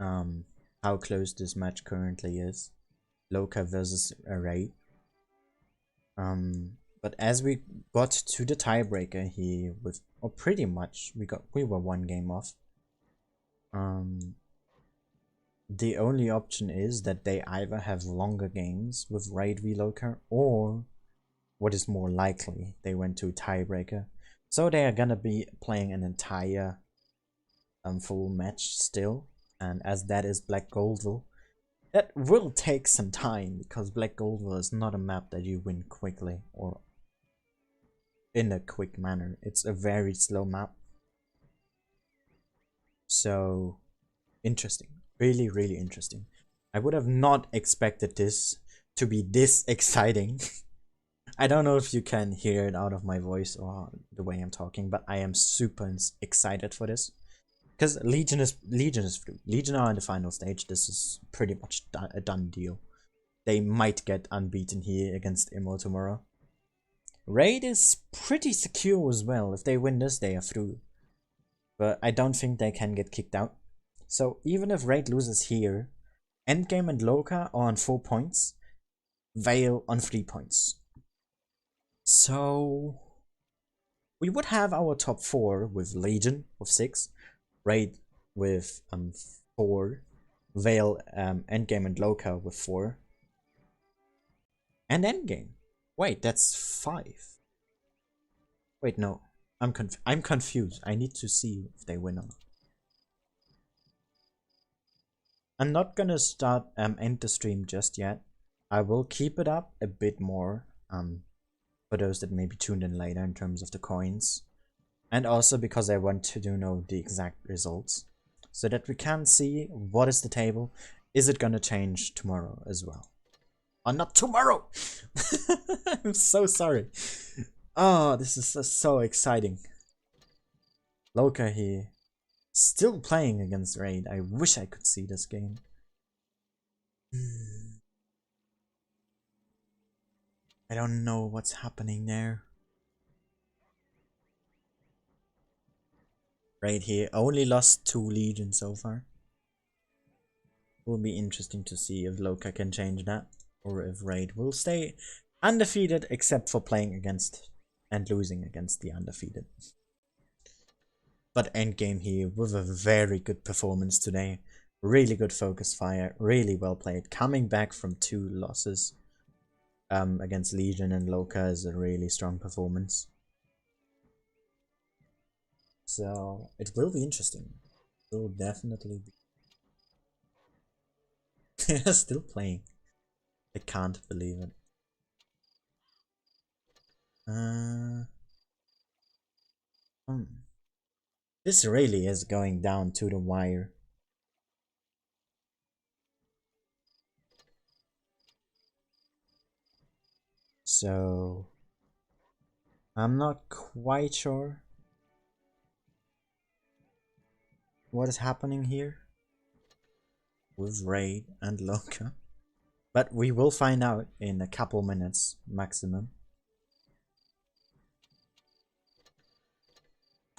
how close this match currently is. Loka versus Raid. But as we got to the tiebreaker here with, or pretty much, we were 1 game off. The only option is that they either have longer games with Raid v Loka, or what is more likely, they went to tiebreaker. So they are gonna be playing an entire full match still, and as that is Black Goldville, that will take some time, because Black Goldville is not a map that you win quickly or in a quick manner. It's a very slow map. So interesting. Really, really interesting. I would have not expected this to be this exciting. I don't know if you can hear it out of my voice or the way I'm talking, but I am super excited for this. Because Legion is through. Legion are in the final stage. This is pretty much a done deal. They might get unbeaten here against Amore tomorrow. Raid is pretty secure as well. If they win this, they are through. But I don't think they can get kicked out. So even if Raid loses here, Endgame and Loka are on 4 points. Vale on 3 points. So we would have our top 4 with Legion with 6. Raid with 4, Vale, Endgame and Loka with 4, and Endgame. Wait, that's 5. Wait, no, I'm confused. I need to see if they win or not. I'm not gonna start end the stream just yet. I will keep it up a bit more for those that maybe tuned in later in terms of the coins. And also because I want to know the exact results, so that we can see what is the table. Is it gonna change tomorrow as well? Oh, not tomorrow! I'm so sorry. Oh, this is so exciting. Loka here, still playing against Raid. I wish I could see this game. I don't know what's happening there. Raid here only lost 2 Legion so far. Will be interesting to see if Loka can change that, or if Raid will stay undefeated except for playing against and losing against the undefeated. But Endgame here with a very good performance today. Really good focus fire, really well played. Coming back from 2 losses against Legion and Loka is a really strong performance. So it will be interesting. It will definitely be. Still playing. I can't believe it. This really is going down to the wire. So I'm not quite sure what is happening here with Raid and Loka, but we will find out in a couple minutes maximum.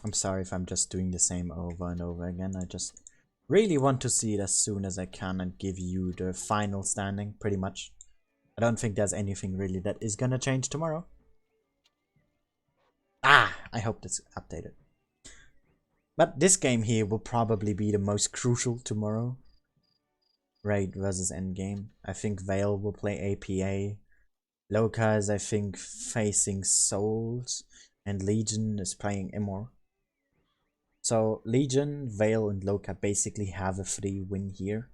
I'm sorry if I'm just doing the same over and over again. I just really want to see it as soon as I can and give you the final standing, pretty much. I don't think there's anything really that is gonna change tomorrow. I hope that's updated. But this game here will probably be the most crucial tomorrow. Raid versus Endgame. I think Vale will play APA. Loka is, I think, facing Souls. And Legion is playing Amore. So Legion, Vale, and Loka basically have a free win here.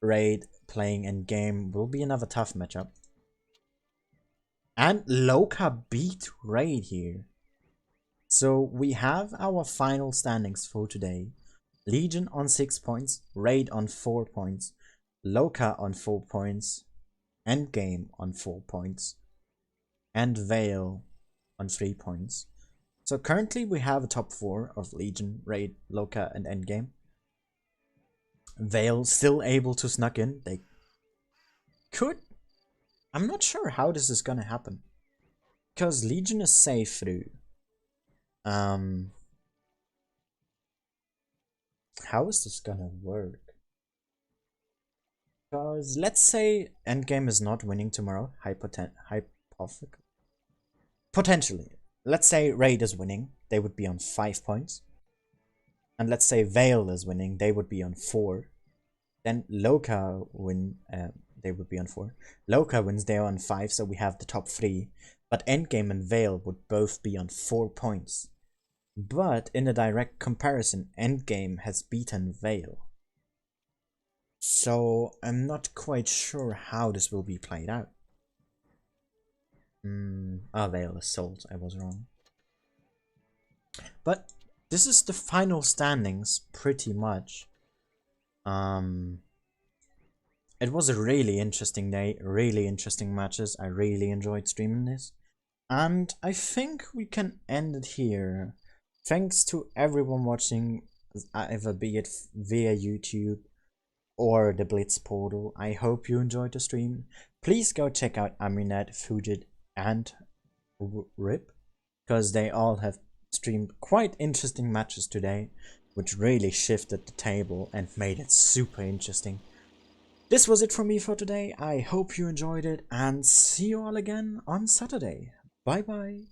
Raid playing Endgame will be another tough matchup. And Loka beat Raid here. So we have our final standings for today. Legion on 6 points, Raid on 4 points, Loka on 4 points, Endgame on 4 points, and Vale on 3 points. So currently we have a top 4 of Legion, Raid, Loka, and Endgame. Vale still able to snuck in. They could. I'm not sure how this is gonna happen. Because Legion is safe through. How is this gonna work? Because let's say Endgame is not winning tomorrow. Potentially. Let's say Raid is winning. They would be on 5 points. And let's say Vale is winning. They would be on 4. Then Loka win. They would be on 4. Loka wins. They're on 5. So we have the top 3. But Endgame and Vale would both be on 4 points. But in a direct comparison, Endgame has beaten Vale. So I'm not quite sure how this will be played out. Vale is sold. I was wrong. But this is the final standings, pretty much. It was a really interesting day, really interesting matches. I really enjoyed streaming this. And I think we can end it here. Thanks to everyone watching, either be it via YouTube or the Blitz portal. I hope you enjoyed the stream. Please go check out Aminat, Fujit, and Rip, because they all have streamed quite interesting matches today, which really shifted the table and made it super interesting. This was it from me for today. I hope you enjoyed it, and see you all again on Saturday. Bye bye.